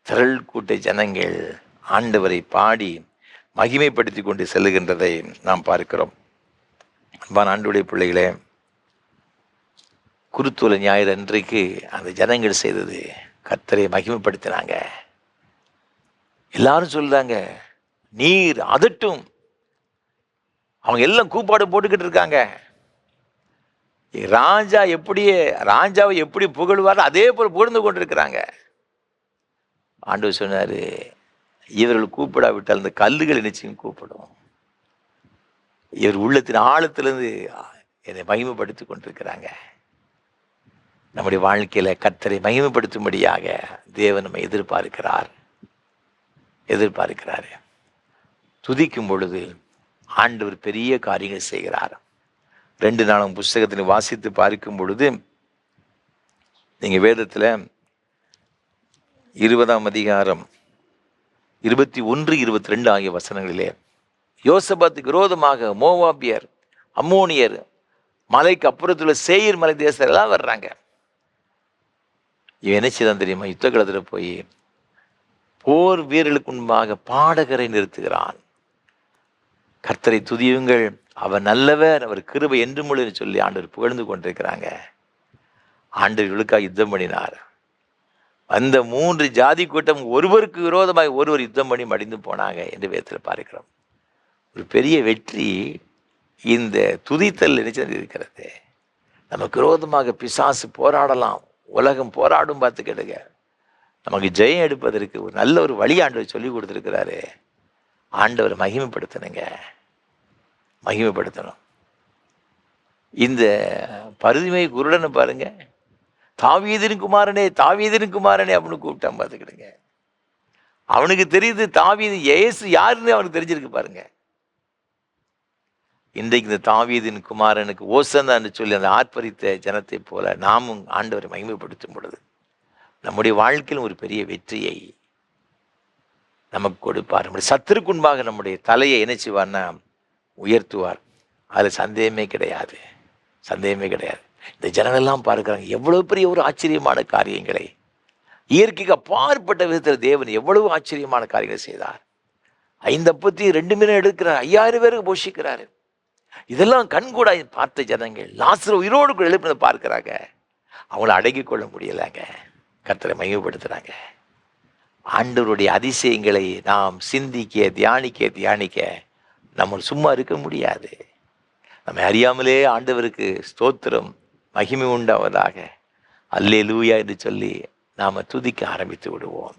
திரள் கூட்ட ஜனங்கள் ஆண்டவரை பாடி மகிமைப்படுத்தி கொண்டு செல்லுகின்றதை நாம் பார்க்கிறோம். அன்பான ஆண்டவருடைய பிள்ளைகளே, குருத்தோலை ஞாயிறு அன்றைக்கு அந்த ஜனங்கள் செய்தது கர்த்தரை மகிமைப்படுத்தினாங்க. எல்லாரும் சொல்றாங்க, நீர் அதட்டும். அவங்க எல்லாம் கூப்பாடு போட்டுக்கிட்டு இருக்காங்க. ராஜாவை எப்படி புகழ்வார் அதே போல புகழ்ந்து கொண்டிருக்கிறாங்க. ஆண்டவர் சொன்னாரு, இவர்கள் கூப்பிடாவிட்டால் இந்த கல்லுகள் நிச்சயம் கூப்பிடும். இவர் உள்ளத்தின் ஆழத்திலிருந்து என்னை மகிமைப்படுத்தி கொண்டிருக்கிறாங்க. நம்முடைய வாழ்க்கையில கர்த்தரை மகிமைப்படுத்தும்படியாக தேவன் நம்மை எதிர்பார்க்கிறார். துதிக்கும் பொழுது ஆண்டவர் பெரிய காரியங்கள் செய்கிறார். 2 நாளும் புஸ்தகத்தில் வாசித்து பார்க்கும் பொழுது நீங்க வேதத்துல 20ஆம் அதிகாரம் 21, 22 ஆகிய வசனங்களிலே யோசபாத்துக்கு விரோதமாக மோவாபியர், அம்மோனியர், மலைக்கு அப்புறத்துல சேயீர் மலை தேசம் எல்லாம் வர்றாங்க. இவன் என்ன செய்தான் தெரியுமா? யுத்த களத்தில் போய் போர் வீரர்களுக்கு முன்பாக பாடகரை நிறுத்துகிறான். கர்த்தரை துதியுங்கள், அவர் நல்லவர், அவர் கிருபை என்றும் உள்ளது சொல்லி ஆண்டவர் புகழ்ந்து கொண்டிருக்கிறாங்க. ஆண்டவர்களுக்காக யுத்தம் பண்ணினார். அந்த 3 ஜாதி கூட்டம் ஒருவருக்கு விரோதமாக ஒருவர் யுத்தம் பண்ணி மடிந்து போனாங்க என்று வேதத்தில் பார்க்கிறோம். ஒரு பெரிய வெற்றி இந்த துதித்தல் இருக்கிறது. நமக்கு விரோதமாக பிசாசு போராடலாம், உலகம் போராடும் பார்த்து கேளுங்க. நமக்கு ஜெயம் எடுப்பதற்கு ஒரு நல்ல ஒரு வழி ஆண்டவர் சொல்லி கொடுத்துருக்கிறாரு. ஆண்டவர் மகிமைப்படுத்தணும். இந்த பருதிமை குருடனை பாருங்க, தாவீதின் குமாரனே அப்படின்னு கூப்பிட்டான் பார்த்துக்கிடுங்க. அவனுக்கு தெரியுது தாவீது இயேசு யாருன்னு அவனுக்கு தெரிஞ்சிருக்கு பாருங்க. இன்றைக்கு இந்த தாவீதின் குமாரனுக்கு ஓசன்னான்னு சொல்லி அந்த ஆர்ப்பரித்த ஜனத்தை போல நாமும் ஆண்டவரை மகிமைப்படுத்தும் பொழுது நம்முடைய வாழ்க்கையில் ஒரு பெரிய வெற்றியை நமக்கு கொடுப்பார். நம்முடைய சத்துருக்கு முன்பாக நம்முடைய தலையை என்ன செய்வார்னா உயர்த்துவார். அதில் சந்தேகமே கிடையாது. இந்த ஜனங்கள்லாம் பார்க்குறாங்க எவ்வளவு பெரிய ஒரு ஆச்சரியமான காரியங்களை, இயற்கைக்கு அப்பாற்பட்ட விதத்தில் தேவன் எவ்வளவு ஆச்சரியமான காரியங்களை செய்தார். 5 அப்பத்தையும் 2 மீனும் எடுக்கிறார், 5000 பேருக்கு போஷிக்கிறாரு. இதெல்லாம் கண்கூட பார்த்த ஜனங்கள் லாசரு உயிரோடு எழுப்பினதை பார்க்கிறாங்க. அவங்கள அடங்கிக் கொள்ள முடியலைங்க. கர்த்தரை மகிமைப்படுத்துறாங்க. ஆண்டவருடைய அதிசயங்களை நாம் சிந்திக்க தியானிக்க நம்ம சும்மா இருக்க முடியாது. நம்ம அறியாமலே ஆண்டவருக்கு ஸ்தோத்திரம் மகிமை உண்டாவதாக அல்லேலூயா என்று சொல்லி நாம் துதிக்க ஆரம்பித்து விடுவோம்.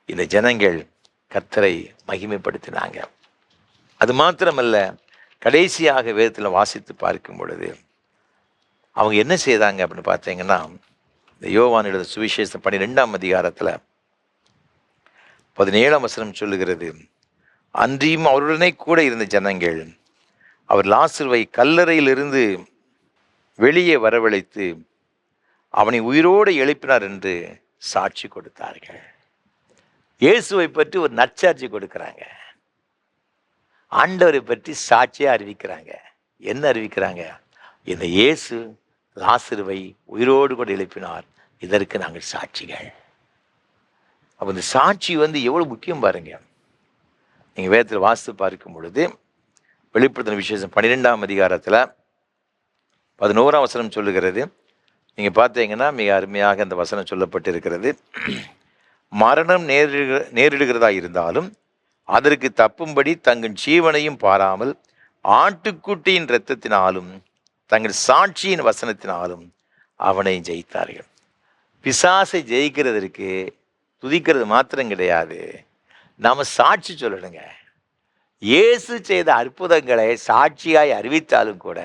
இந்த ஜனங்கள் கர்த்தரை மகிமைப்படுத்தினாங்க. அது மாத்திரமல்ல, கடைசியாக வேதத்தில் வாசித்து பார்க்கும் பொழுது அவங்க என்ன செய்தாங்க அப்படின்னு பார்த்தீங்கன்னா, இந்த யோவான் எழுதின சுவிசேஷம் 12ஆம் அதிகாரத்தில் 17ஆம் வசனம் சொல்லுகிறது, அன்றியும் அவருடனே கூட இருந்த ஜனங்கள் அவர் லாசருவை கல்லறையிலிருந்து வெளியே வரவழைத்து அவனை உயிரோடு எழுப்பினார் என்று சாட்சி கொடுத்தார்கள். இயேசுவை பற்றி ஒரு நற்சாட்சி கொடுக்கிறாங்க. ஆண்டவரை பற்றி சாட்சியாக அறிவிக்கிறாங்க. என்ன அறிவிக்கிறாங்க? இந்த இயேசு லாசருவை உயிரோடு கூட எழுப்பினார், இதற்கு நாங்கள் சாட்சிகள். அப்போ இந்த சாட்சி எவ்வளோ முக்கியம் பாருங்க. நீங்கள் வேதத்தில் வாசித்து பார்க்கும் பொழுது வெளிப்படுத்தின விசேஷம் 12ஆம் அதிகாரத்தில் 11ஆம் வசனம் சொல்லுகிறது. நீங்கள் பார்த்தீங்கன்னா மிக அருமையாக அந்த வசனம் சொல்லப்பட்டிருக்கிறது. மரணம் நேரிடுகிறதா இருந்தாலும் அதற்கு தப்பும்படி தங்கள் ஜீவனையும் பாராமல் ஆட்டுக்குட்டியின் இரத்தத்தினாலும் தங்கள் சாட்சியின் வசனத்தினாலும் அவனை ஜெயித்தார்கள். பிசாசை ஜெயிக்கிறதற்கு துதிக்கிறது மாத்திரம் கிடையாது, நாம் சாட்சி சொல்லணுங்க. இயேசு செய்த அற்புதங்களை சாட்சியாய் அறிவித்தாலும் கூட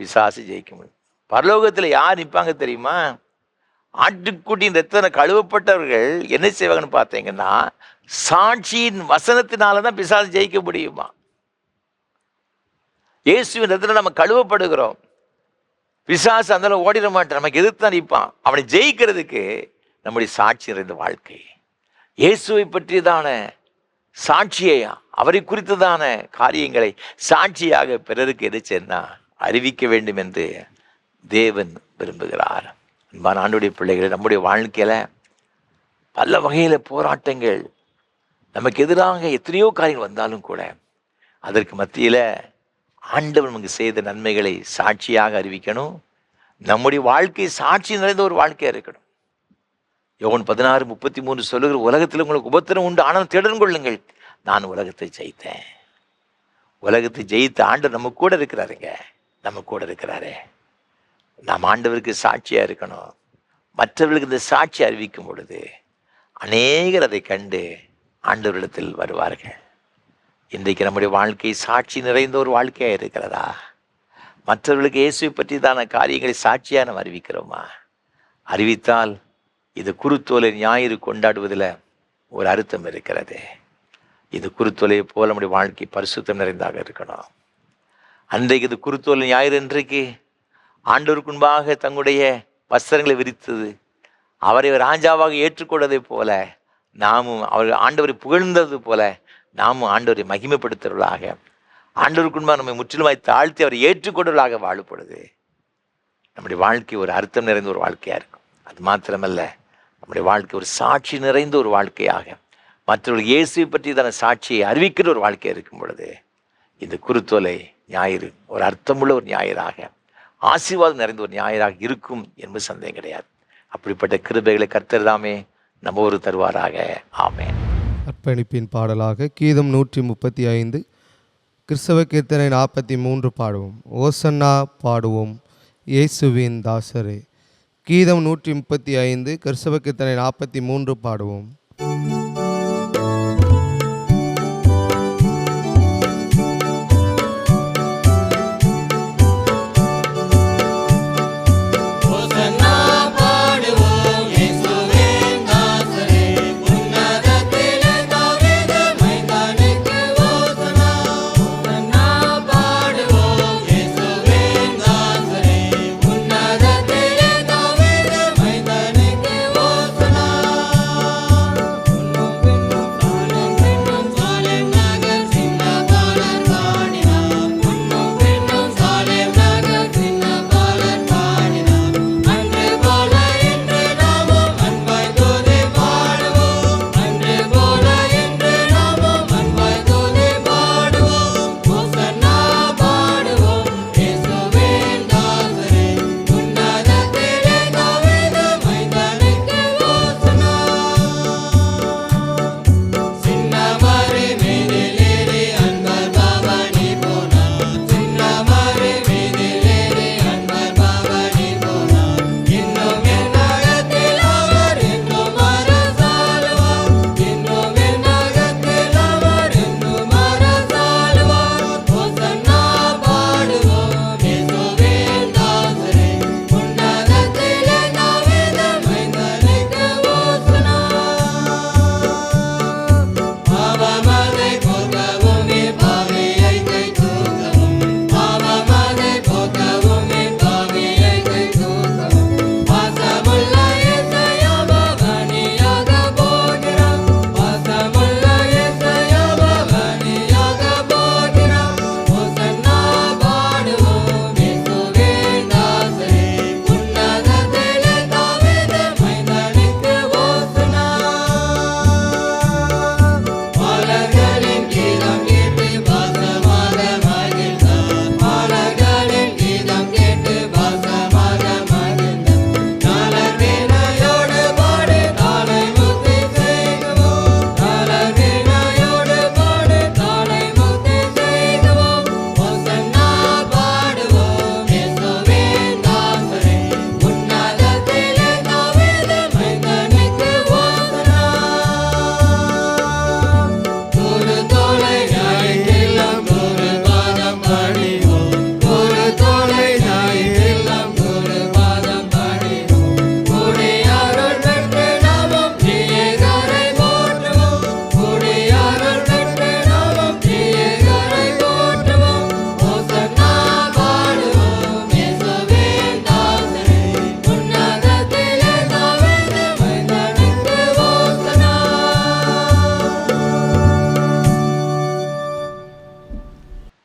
பிசாசு ஜெயிக்க முடியும். பரலோகத்தில் யார் நிற்பாங்க தெரியுமா? ஆட்டுக்குட்டியின் ரத்தம் கழுவப்பட்டவர்கள் என்ன செய்வாங்கன்னு பார்த்தீங்கன்னா, சாட்சியின் வசனத்தினால தான் பிசாசு ஜெயிக்க முடியுமா. இயேசுவின் ரத்தத்தில் நம்ம கழுவப்படுகிறோம். பிசாசு அந்த ஓடிட மாட்டான், நமக்கு எதிர்த்து தான் நிற்பான். அவனை ஜெயிக்கிறதுக்கு நம்முடைய சாட்சி நிறைந்த வாழ்க்கை, இயேசுவை பற்றியதான சாட்சியை, அவரை குறித்ததான காரியங்களை சாட்சியாக பிறருக்கு எதிர்ச்சேன்னா அறிவிக்க வேண்டும் என்று தேவன் விரும்புகிறார். அன்பான ஆண்டவருடைய பிள்ளைகளை, நம்முடைய வாழ்க்கையில் பல வகையில் போராட்டங்கள், நமக்கு எதிராக எத்தனையோ காரியங்கள் வந்தாலும் கூட அதற்கு மத்தியில் ஆண்டவர் நமக்கு செய்த நன்மைகளை சாட்சியாக அறிவிக்கணும். நம்முடைய வாழ்க்கை சாட்சி நிறைந்த ஒரு வாழ்க்கையாக இருக்கணும். யோவான் 16:33 சொல்லுகிற, உலகத்தில் உங்களுக்கு உபத்திரம் உண்டு, ஆனால் திடன் கொள்ளுங்கள், நான் உலகத்தை ஜெயித்தேன். உலகத்தை ஜெயித்த ஆண்டவர் நம்ம கூட இருக்கிறாருங்க, நம்ம கூட இருக்கிறாரு. நாம் ஆண்டவருக்கு சாட்சியாக இருக்கணும். மற்றவர்களுக்கு இந்த சாட்சி அறிவிக்கும் பொழுது அநேகர் அதை கண்டு ஆண்டவரிடத்தில் வருவார்கள். இன்றைக்கு நம்முடைய வாழ்க்கை சாட்சி நிறைந்த ஒரு வாழ்க்கையாக இருக்கிறதா? மற்றவர்களுக்கு இயேசுவை பற்றிதான காரியங்களை சாட்சியாக நம்ம அறிவிக்கிறோமா? அறிவித்தால் இது குருத்தோலை ஞாயிறு கொண்டாடுவதில் ஒரு அர்த்தம் இருக்கிறது. இது குருத்தோலையை போல நம்முடைய வாழ்க்கை பரிசுத்தம் நிறைந்தாக இருக்கணும். அன்றைக்கு இது குருத்தோலை ஞாயிறு, இன்றைக்கு ஆண்டவருக்கு முன்பாக தங்களுடைய வஸ்திரங்களை விரித்தது, அவரை ராஜாவாக ஏற்றுக்கொண்டதை போல நாமும் அவர் ஆண்டவரை புகழ்ந்தது போல நாமும் ஆண்டவரை மகிமைப்படுத்துவர்களாக, ஆண்டவருக்கு முன்பாக நம்மை முற்றிலுமாய் தாழ்த்தி அவரை ஏற்றுக்கொண்டவர்களாக வாழப்படுது. நம்முடைய வாழ்க்கை ஒரு அர்த்தம் நிறைந்த ஒரு வாழ்க்கையாக இருக்கும். அது மாத்திரமல்ல, நம்முடைய வாழ்க்கை ஒரு சாட்சி நிறைந்த ஒரு வாழ்க்கையாக, மற்றவர்கள் இயேசுவை பற்றி தான சாட்சியை அறிவிக்கிற ஒரு வாழ்க்கையாக இருக்கும் பொழுது இந்த குருத்தோலை ஞாயிறு ஒரு அர்த்தமுள்ள ஒரு ஞாயிறாக, ஆசீர்வாதம் நிறைந்த ஒரு ஞாயிறாக இருக்கும் என்பது சந்தேகம் கிடையாது. அப்படிப்பட்ட கிருபைகளை கர்த்தர் தாமே நம்ம ஒரு தருவாராக. ஆமென். அர்ப்பணிப்பின் பாடலாக கீதம் 135, கிறிஸ்தவ கீர்த்தனை 43 பாடுவோம். ஓசன்னா பாடுவோம் இயேசுவின் தாசரே. கீதம் 135, கிறிஸ்தவ கீர்த்தனை 43 பாடுவோம்.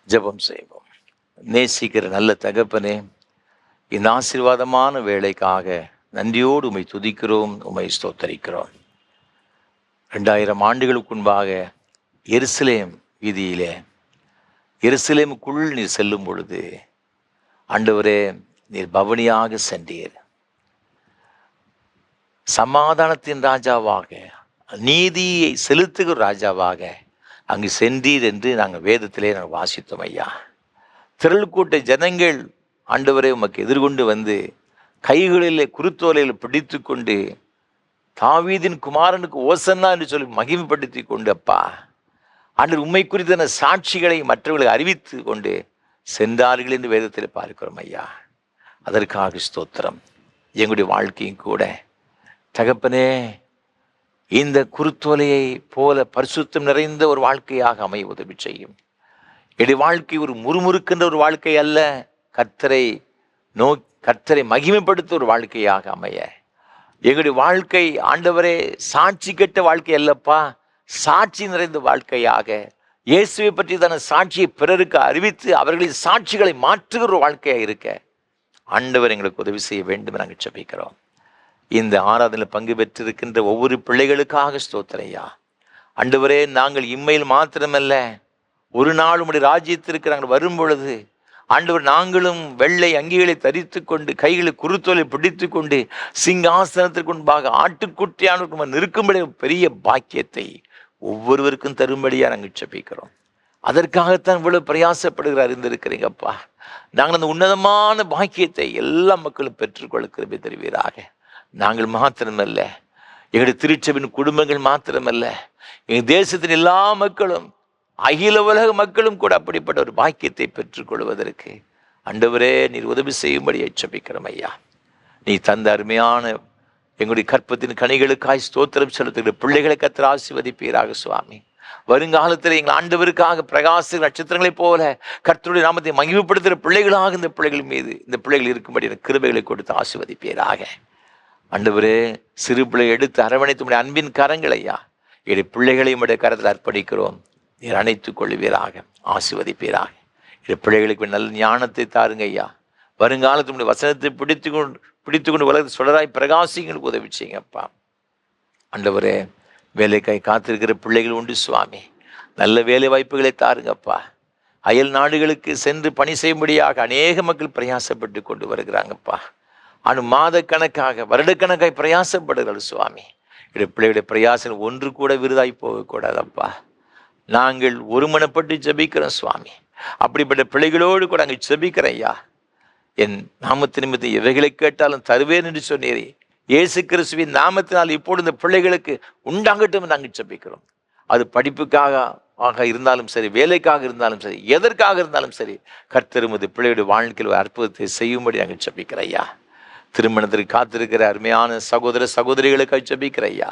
ஜெபம் செய்வோம். நேசிக்கிற நல்ல தகப்பனே, இந்த ஆசீர்வாதமான வேலைக்காக நன்றியோடு உம்மை துதிக்கிறோம், உம்மை ஸ்தோத்தரிக்கிறோம். 2000 ஆண்டுகளுக்கு முன்பாக எருசலேம் வீதியிலே, எருசலேமுக்குள் நீர் செல்லும் பொழுது ஆண்டவரே, நீர் பவனியாக சென்றீர். சமாதானத்தின் ராஜாவாக, நீதியை செலுத்துகிற ராஜாவாக அங்கு சென்றீர் என்று நாங்கள் வேதத்திலே நாங்கள் வாசித்தோம் ஐயா. திரள் கூட்ட ஜனங்கள் ஆண்டவரே உமக்கு எதிர்கொண்டு வந்து கைகளிலே குருத்தோலையில் பிடித்து கொண்டு தாவீதின் குமாரனுக்கு ஓசன்னா என்று சொல்லி மகிமைப்படுத்தி கொண்டு அப்பா ஆண்டவர் உண்மை குறித்தான சாட்சிகளை மற்றவர்களுக்கு அறிவித்து கொண்டு சென்றார்கள் என்று வேதத்தில் பார்க்கிறோம் ஐயா. அதற்காக ஸ்தோத்திரம். எங்களுடைய வாழ்க்கையும் கூட தகப்பனே, இந்த குருத்தோலையை போல பரிசுத்தம் நிறைந்த ஒரு வாழ்க்கையாக அமைய உதவி செய்யும். என்னுடைய வாழ்க்கை ஒரு முறுமுறுக்கின்ற ஒரு வாழ்க்கை அல்ல, கர்த்தரை மகிமைப்படுத்த ஒரு வாழ்க்கையாக அமைய. எங்களுடைய வாழ்க்கை ஆண்டவரே சாட்சி கெட்ட வாழ்க்கை அல்லப்பா, சாட்சி நிறைந்த வாழ்க்கையாக இயேசுவை பற்றி தான சாட்சியை பிறருக்கு அறிவித்து அவர்களின் சாட்சிகளை மாற்றுகிற ஒரு வாழ்க்கையாக இருக்க ஆண்டவர் எங்களுக்கு உதவி செய்ய வேண்டும் நாங்கள் ஜெபிக்கிறோம். இந்த ஆராதனையில் பங்கு பெற்றிருக்கின்ற ஒவ்வொரு பிள்ளைகளுக்காக ஸ்தோத்திரையா. ஆண்டவரே, நாங்கள் இம்மையில் மாத்திரமல்ல, ஒரு நாள் உம்முடைய ராஜ்யத்திற்கு நாங்கள் வரும் பொழுது ஆண்டவர் நாங்களும் வெள்ளை அங்கிகளை தரித்து கொண்டு கைகளை குருத்தோலை பிடித்து கொண்டு சிங்காசனத்திற்கு முன்பாக ஆட்டுக்குட்டியானவருக்கு நிற்கும்படி பெரிய பாக்கியத்தை ஒவ்வொருவருக்கும் தரும்படியாக நாங்கள் ஜெபிக்கிறோம். அதற்காகத்தான் இவ்வளவு பிரயாசப்படுகிறார் இருந்திருக்கிறீங்கப்பா. நாங்கள் அந்த உன்னதமான பாக்கியத்தை எல்லா மக்களும் பெற்றுக்கொள்ள கிருபை தருவீராக. நாங்கள் மாத்திரமல்ல, எங்களுடைய திருச்சபையின் குடும்பங்கள் மாத்திரமல்ல, எங்கள் தேசத்தின் எல்லா மக்களும், அகில உலக மக்களும் கூட அப்படிப்பட்ட ஒரு பாக்கியத்தை பெற்றுக்கொள்வதற்கு ஆண்டவரே நீர் உதவி செய்யும்படி ஜெபிக்கிறோம் ஐயா. நீ தந்த அருமையான எங்களுடைய கற்பத்தின் கனிகளுக்காய் ஸ்தோத்திரம் செலுத்துகிற பிள்ளைகளை கர்த்தர் ஆசீர்வதிப்பீராக சுவாமி. வருங்காலத்தில் எங்கள் ஆண்டவருக்காக பிரகாச நட்சத்திரங்களைப் போல கர்த்தருடைய நாமத்தை மகிமைப்படுத்துகிற பிள்ளைகளாக இந்த பிள்ளைகள் மீது இந்த பிள்ளைகள் இருக்கும்படி கிருபைகளை கொடுத்து ஆசீர்வதிப்பீராக. ஆண்டவரே, சிறு பிள்ளை எடுத்து அரவணைத்து உடைய அன்பின் கரங்கள் ஐயா, என்னுடைய பிள்ளைகளையும் உடைய கரத்தில் அர்ப்பணிக்கிறோம். நீர் அணைத்துக் கொள்வீராக, ஆசீர்வதிப்பீராக. என்னுடைய பிள்ளைகளுக்கு நல்ல ஞானத்தை தாருங்க ஐயா. வருங்காலத்தினுடைய வசனத்தை பிடித்து கொண்டு உலகத்தை சுடராய் பிரகாசிங்களுக்கு உதவி செய்யுங்கப்பா. ஆண்டவரே, வேலைக்காய் காத்திருக்கிற பிள்ளைகள் உண்டு சுவாமி, நல்ல வேலை வாய்ப்புகளை தாருங்கப்பா. அயல் நாடுகளுக்கு சென்று பணி செய்யும்படியாக அநேக மக்கள் பிரயாசப்பட்டு கொண்டு வருகிறாங்கப்பா. மாத கணக்காக வருடக்கணக்காய் பிரயாசப்படுகிறார் சுவாமி. என்னுடைய பிள்ளைகளுடைய பிரயாசம் ஒன்று கூட விருதாய் போகக்கூடாதப்பா. நாங்கள் ஒருமனப்பட்டு ஜெபிக்கிறோம் சுவாமி. அப்படிப்பட்ட பிள்ளைகளோடு கூட நாங்கள் ஜெபிக்கிறோம் ஐயா. என் நாமத்து நிமித்தம் எவைகளை கேட்டாலும் தருவேன் என்று சொன்னீரே, இயேசு கிறிஸ்துவின் நாமத்தினால் இப்போது இந்த பிள்ளைகளுக்கு உண்டாகட்டும் நாங்கள் ஜெபிக்கிறோம். அது படிப்புக்காக இருந்தாலும் சரி, வேலைக்காக இருந்தாலும் சரி, எதற்காக இருந்தாலும் சரி, கர்த்தர் உமது பிள்ளைகளுடைய வாழ்க்கையில் ஒரு அற்புதத்தை செய்யும்படி நாங்கள் ஜெபிக்கிறோம் ஐயா. திருமணத்திற்கு காத்திருக்கிற அருமையான சகோதர சகோதரிகளுக்காக ஜெபிக்கிறோம் ஐயா.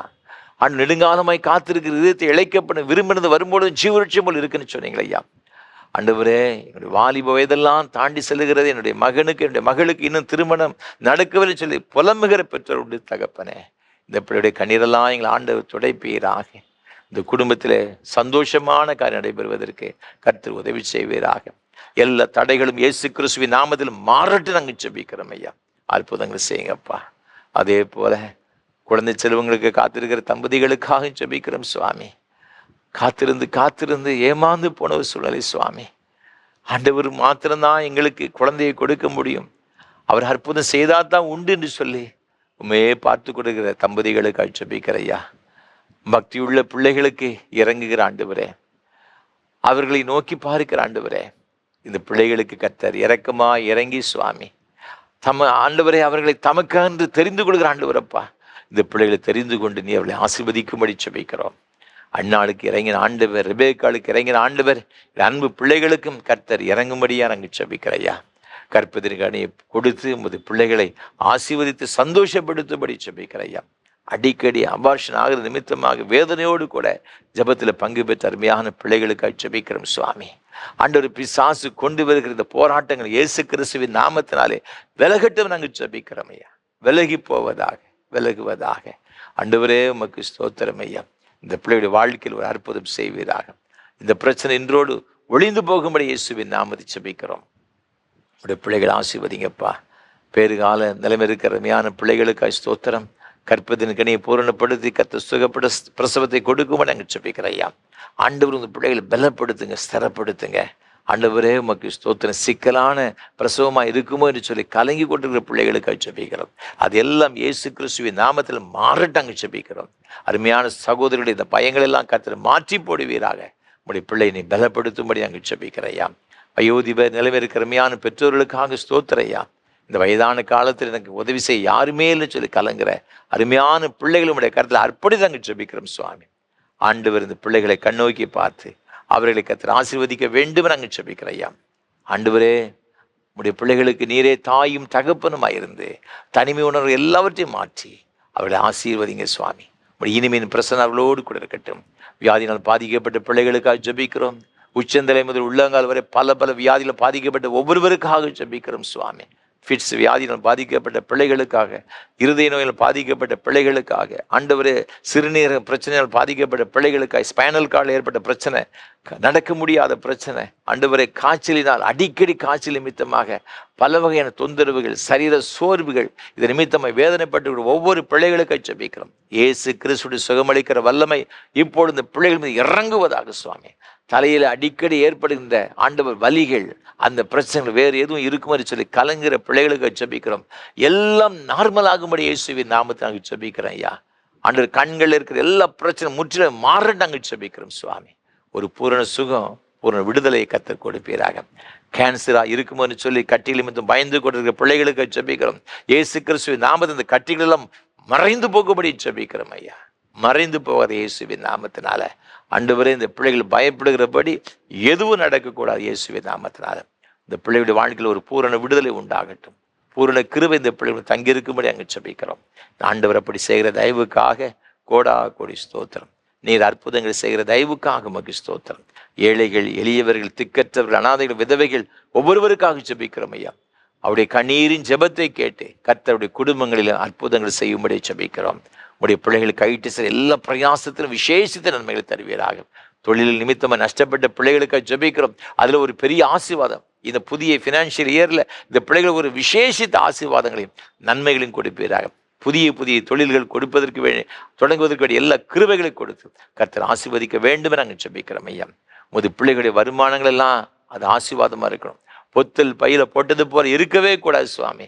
நெடுங்காலமாய் காத்திருக்கிற இதயத்தை இழைக்கப்படும் விரும்பினது வரும்போது ஜீவருட்சம் போல் இருக்குன்னு சொன்னீங்களே ஐயா. ஆண்டவரே, என்னுடைய வாலிப வயதெல்லாம் தாண்டி செல்லுகிறது, என்னுடைய மகனுக்கு என்னுடைய மகளுக்கு இன்னும் திருமணம் நடக்கவில்லை சொல்லி புலம்புகிற பெற்றோருடைய தகப்பனே, இந்த பிள்ளையுடைய கண்ணீரெல்லாம் எங்களை ஆண்டவர் துடைப்பீராக. இந்த குடும்பத்தில் சந்தோஷமான காரியம் நடைபெறுவதற்கு கர்த்தர் உதவி செய்வீராக. எல்லா தடைகளும் இயேசு கிறிஸ்துவின் நாமத்தில் மாறட்டு நாங்கள் ஜெபிக்கிறோம் ஐயா. அற்புதங்களை செய்யுங்கப்பா. அதே போல குழந்தை செல்வங்களுக்கு காத்திருக்கிற தம்பதிகளுக்காக ஜெபிக்கிறோம் சுவாமி. காத்திருந்து ஏமாந்து போன ஒரு சூழ்நிலை சுவாமி. ஆண்டவர் மாத்திரம்தான் எங்களுக்கு குழந்தையை கொடுக்க முடியும், அவர் அற்புதம் செய்தாதான் உண்டு என்று சொல்லி உண்மையே பார்த்து கொடுக்கிற தம்பதிகளுக்கு ஜெபிக்கிற ஐயா. பக்தியுள்ள பிள்ளைகளுக்கு இறங்குகிற ஆண்டவரே, அவர்களை நோக்கி பார்க்கிற ஆண்டவரே, இந்த பிள்ளைகளுக்கு கர்த்தர் இரக்கமா இறங்கி சுவாமி ஆண்டவரே அவர்களை தமக்கென்று தெரிந்து கொள்கிற ஆண்டவரப்பா. இந்த பிள்ளைகளை தெரிந்து கொண்டு நீ அவர்களை ஆசீர்வதிக்கும்படி ஜெபிக்கிறோம். அண்ணாளுக்கு இறங்கின ஆண்டவர், ரெபேக்காளுக்கு இறங்கின ஆண்டவர், அன்பு பிள்ளைகளுக்கும் கர்த்தர் இறங்கும்படியா நாங்கள் ஜெபிக்கிறையா. கற்பதற்கு அணியை கொடுத்து உமது பிள்ளைகளை ஆசீர்வதித்து சந்தோஷப்படுத்தும்படி ஜெபிக்கிறையா. அடிக்கடி அபார்ஷன் ஆகிற நிமித்தமாக வேதனையோடு கூட ஜெபத்தில் பங்கு பெற்ற அருமையான பிள்ளைகளுக்காக ஜெபிக்கிறோம் சுவாமி. ஆண்டவர் பிசாசு கொண்டு வருகிற இந்த போராட்டங்கள் இயேசு கிறிஸ்துவின் நாமத்தினாலே விலகட்டும் நாங்கள் ஜெபிக்கிறோம் ஐயா. விலகுவதாக ஆண்டவரே உமக்கு ஸ்தோத்திரம் ஐயா. இந்த பிள்ளையுடைய வாழ்க்கையில் ஒரு அற்புதம் செய்வீராக. இந்த பிரச்சனை இன்றோடு ஒளிந்து போகும்படி இயேசுவின் நாமத்தை ஜெபிக்கிறோம். உடைய பிள்ளைகள் ஆசீர்வதிங்கப்பா. பேறுகால நிலைமை இருக்கிற அருமையான பிள்ளைகளுக்காய் ஸ்தோத்திரம். கற்பதின் கனியை பூரணப்படுத்தி கர்த்தர் சுகப்பட பிரசவத்தை கொடுக்கும்படி நாங்கள் ஜெபிக்கிறோம் ஐயா. ஆண்டவர் இந்த பிள்ளைகளை பலப்படுத்துங்க, ஸ்திரப்படுத்துங்க. ஆண்டவரே உமக்கு ஸ்தோத்திரம். சிக்கலான பிரசவமாக இருக்குமோ என்று சொல்லி கலங்கி கொண்டிருக்கிற பிள்ளைகளுக்காக ஜெபிக்கிறோம். அது எல்லாம் இயேசு கிறிஸ்துவின் நாமத்தில் மாறட்டாங்க ஜெபிக்கிறோம். அருமையான சகோதரருடைய இந்த பயங்கள் எல்லாம் கர்த்தர் மாற்றி போடுவீராக. உடைய பிள்ளை நீ பலப்படுத்தும்படி நாங்கள் ஜெபிக்கிறையா. வயோதிபர் நிலைமை இருக்கிற அருமையான பெற்றோர்களுக்காக ஸ்தோத்திரையா. இந்த வயதான காலத்தில் எனக்கு உதவி செய்ய யாருமே இல்லைன்னு சொல்லி கலங்குற அருமையான பிள்ளைகளுடைய கருத்தில் அர்ப்பணி நாங்கள் ஜெபிக்கிறோம் சுவாமி. ஆண்டவர் இந்த பிள்ளைகளை கண்ணோக்கி பார்த்து அவர்களை கர்த்தர் ஆசீர்வதிக்க வேண்டும் நாங்கள் ஜெபிக்கிறையா. ஆண்டவரே உடைய பிள்ளைகளுக்கு நீரே தாயும் தகப்பனுமாயிருந்து தனிமை உணர்வு எல்லாவற்றையும் மாற்றி அவர்களை ஆசீர்வதிங்க சுவாமி. உடைய இனிமையின் பிரசன்னம் அவர்களோடு கூட இருக்கட்டும். வியாதினால் பாதிக்கப்பட்ட பிள்ளைகளுக்காக ஜெபிக்கிறோம். உச்சந்தலை முதல் உள்ளங்கால் வரை பல வியாதியில் பாதிக்கப்பட்ட ஒவ்வொருவருக்காக ஜெபிக்கிறோம் சுவாமி. ஃபிட்ஸ் வியாதியினால் பாதிக்கப்பட்ட பிள்ளைகளுக்காக, இருதய நோயால் பாதிக்கப்பட்ட பிள்ளைகளுக்காக, ஆண்டவரே சிறுநீரக பிரச்சனையால் பாதிக்கப்பட்ட பிள்ளைகளுக்காக, ஸ்பைனல் கார்டில் ஏற்பட்ட பிரச்சனை, நடக்க முடியாத பிரச்சனை, ஆண்டவரே காய்ச்சலினால் அடிக்கடி காய்ச்சல் நிமித்தமாக பல வகையான தொந்தரவுகள், சரீர சோர்வுகள், இது நிமித்தமாக வேதனைப்பட்டு ஒவ்வொரு பிள்ளைகளுக்காக ஜெபிக்கிறோம். இயேசு கிறிஸ்துவின் சுகமளிக்கிற வல்லமை இப்பொழுது இந்த பிள்ளைகள் மீது இறங்குவதாக சுவாமி. தலையில் அடிக்கடி ஏற்படுகின்ற ஆண்டவர் வலிகள், அந்த பிரச்சனைகள் வேறு எதுவும் இருக்குமாறு சொல்லி கலங்குகிற பிள்ளைகளுக்கு ஜெபிக்கிறோம். எல்லாம் நார்மல் ஆகும்படி இயேசுவின் நாமத்தை நாங்கள் ஜெபிக்கிறோம் ஐயா. ஆண்டவர் கண்கள் இருக்கிற எல்லா பிரச்சனையும் முற்றிலும் மாற நாங்கள் ஜெபிக்கிறோம் சுவாமி. ஒரு பூரண சுகம், பூரண விடுதலையை கர்த்தர் கொடுப்பீராக. கேன்சரா இருக்குமோன்னு சொல்லி கட்டிகள் மீதும் பயந்து கொண்டிருக்கிற பிள்ளைகளுக்கு ஜெபிக்கிறோம். இயேசு கிறிஸ்துவின் நாமத்தை இந்த கட்டிகள் எல்லாம் மறைந்து போகும்படி ஜெபிக்கிறோம் ஐயா. மறைந்து போகாத இயேசுவின் நாமத்தினால ஆண்டவரே இந்த பிள்ளைகள் பயப்படுகிறபடி எதுவும் நடக்கக்கூடாது. இயேசுவின் நாமத்தினால இந்த பிள்ளைகளுடைய வாழ்க்கையில் ஒரு பூரண விடுதலை உண்டாகட்டும். பூரண கிருபை இந்த பிள்ளைகள் தங்கியிருக்கும்படி அங்கே ஜெபிக்கிறோம். ஆண்டவர் அப்படி செய்கிற தயவுக்காக கோடா கோடி ஸ்தோத்திரம். நீர் அற்புதங்கள் செய்கிற தயவுக்காக உமக்கு ஸ்தோத்திரம். ஏழைகள், எளியவர்கள், திக்கற்றவர்கள், அனாதைகள், விதவைகள் ஒவ்வொருவருக்காக ஜெபிக்கிறோம் ஐயா. அவருடைய கண்ணீரின் ஜெபத்தை கேட்டு கர்த்தருடைய குடும்பங்களில் அற்புதங்கள் செய்யும்படி ஜெபிக்கிறோம். உடைய பிள்ளைகள் கைட்டு சில எல்லா பிரயாசத்திலும் விசேஷித்த நன்மைகளை தருவீராக. தொழில் நிமித்தமாக நஷ்டப்பட்ட பிள்ளைகளுக்காக ஜெபிக்கிறோம். அதில் ஒரு பெரிய ஆசீர்வாதம் இந்த புதிய ஃபினான்ஷியல் இயரில் இந்த பிள்ளைகள் ஒரு விசேஷித்த ஆசீர்வாதங்களையும் நன்மைகளையும் கொடுப்பீராக. புதிய தொழில்கள் தொடங்குவதற்கு வேண்டிய எல்லா கிருபைகளையும் கொடுத்து கர்த்தர் ஆசீர்வதிக்க வேண்டும் நாங்கள் ஜெபிக்கிறோம் ஐயா. உமது பிள்ளைகளுடைய வருமானங்கள் எல்லாம் அது ஆசீர்வாதமாக இருக்கணும். பொத்தல் பையில போட்டது போல இருக்கவே கூடாது சுவாமி.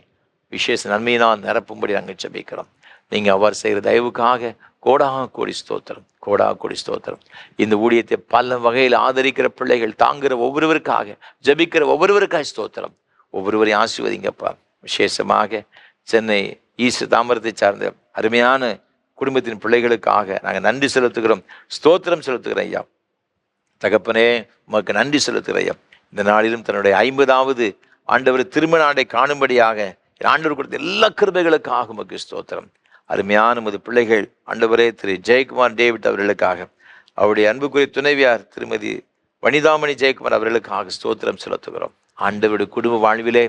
விசேஷ நன்மையினால் நிரப்பும்படி நாங்கள் ஜெபிக்கிறோம். நீங்கள் அவர் செய்கிற தயவுக்காக கோடா கோடி ஸ்தோத்திரம், கோடா கோடி ஸ்தோத்திரம். இந்த ஊழியத்தை பல வகையில் ஆதரிக்கிற பிள்ளைகள், தாங்குகிற ஒவ்வொருவருக்காக, ஜெபிக்கிற ஒவ்வொருவருக்காக ஸ்தோத்திரம். ஒவ்வொருவரையும் ஆசீர்வதிங்கப்பா. விசேஷமாக சென்னை ஈஸ்ட் தாம்பரத்தை சார்ந்த அருமையான குடும்பத்தின் பிள்ளைகளுக்காக நாங்கள் நன்றி செலுத்துகிறோம், ஸ்தோத்திரம் செலுத்துகிறோம் ஐயா. தகப்பனே உமக்கு நன்றி செலுத்துகிற ஐயா. இந்த நாளிலும் தன்னுடைய 50வது ஆண்டவர் திருமண ஆண்டை காணும்படியாக ஆண்டவர் கொடுத்த எல்லா கிருபைகளுக்காக உமக்கு ஸ்தோத்திரம். அருமையான உமது பிள்ளைகள் ஆண்டவரே திரு ஜெயக்குமார் டேவிட் அவர்களுக்காக, அவருடைய அன்புக்குரிய துணைவியார் திருமதி வனிதாமணி ஜெயக்குமார் அவர்களுக்காக ஸ்தோத்திரம் செலுத்துகிறோம். ஆண்டவருடைய குடும்ப வாழ்விலே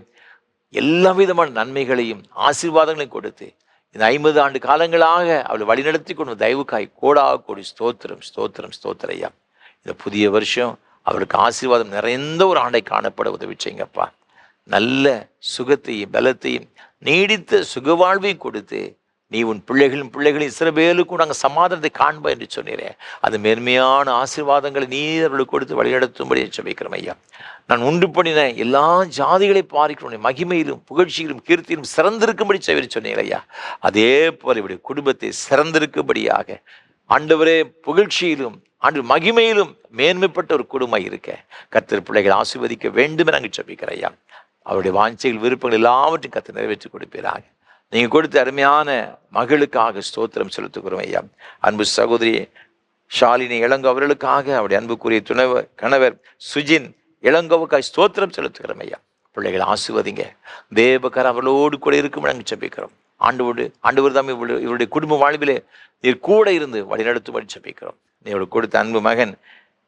எல்லா விதமான நன்மைகளையும் ஆசீர்வாதங்களையும் கொடுத்து இந்த 50 ஆண்டு காலங்களாக அவளை வழிநடத்தி கொண்டு தயவுக்காய் கோடா கோடி ஸ்தோத்திரம், ஸ்தோத்திரம், ஸ்தோத்திரையா. இந்த புதிய வருஷம் அவருக்கு ஆசீர்வாதம் நிறைந்த ஒரு ஆண்டை காணப்பட உதவி செய்யுங்கப்பா. நல்ல சுகத்தையும் பலத்தையும் நீடித்த சுகவாழ்வையும் கொடுத்து நீ உன் பிள்ளைகளின் இஸ்ரவேலுக்கு நாங்கள் சமாதானத்தை காண்பா என்று சொன்னீரே, அது மேன்மையான ஆசீர்வாதங்களை நீர் அவர்களுக்கு கொடுத்து வழிநடத்தும்படி ஜெபிக்கிறோம் ஐயா. நான் உண்டு பண்ணின எல்லா ஜாதிகளை பார்க்கிறோம் மகிமையிலும் புகழ்ச்சியிலும் கீர்த்தியிலும் சிறந்திருக்கும்படி செய்வீர் சொன்னீர் ஐயா. அதே போல இப்படி குடும்பத்தை சிறந்திருக்கும்படியாக ஆண்டவரே புகழ்ச்சியிலும் ஆண்டு மகிமையிலும் மேன்மைப்பட்ட ஒரு குடும்பம் இருக்க கர்த்தர் பிள்ளைகள் ஆசீர்வதிக்க வேண்டும் நாங்கள் ஜெபிக்கிறோம் ஐயா. அவருடைய வாஞ்சைகள், விருப்பங்கள் எல்லாவற்றையும் கர்த்தர் நிறைவேற்றி கொடுப்பீராக. நீங்கள் கொடுத்த அருமையான மகளுக்காக ஸ்தோத்திரம் செலுத்துகிறோம் ஐயா. அன்பு சகோதரி ஷாலினி இளங்கோ அவர்களுக்காக, அவருடைய அன்புக்குரிய கணவர் சுஜின் இளங்கோவுக்காக ஸ்தோத்திரம் செலுத்துகிறோம் ஐயா. பிள்ளைகள் ஆசீர்வதிங்க. தேவகர் அவளோடு கூட இருக்கும் நாங்கள் ஜெபிக்கிறோம். ஆண்டவர் தாமே இவருடைய குடும்ப வாழ்விலே நீர் கூட இருந்து வழிநடத்தும்படி ஜெபிக்கிறோம். நீ கொடுத்த அன்பு மகன்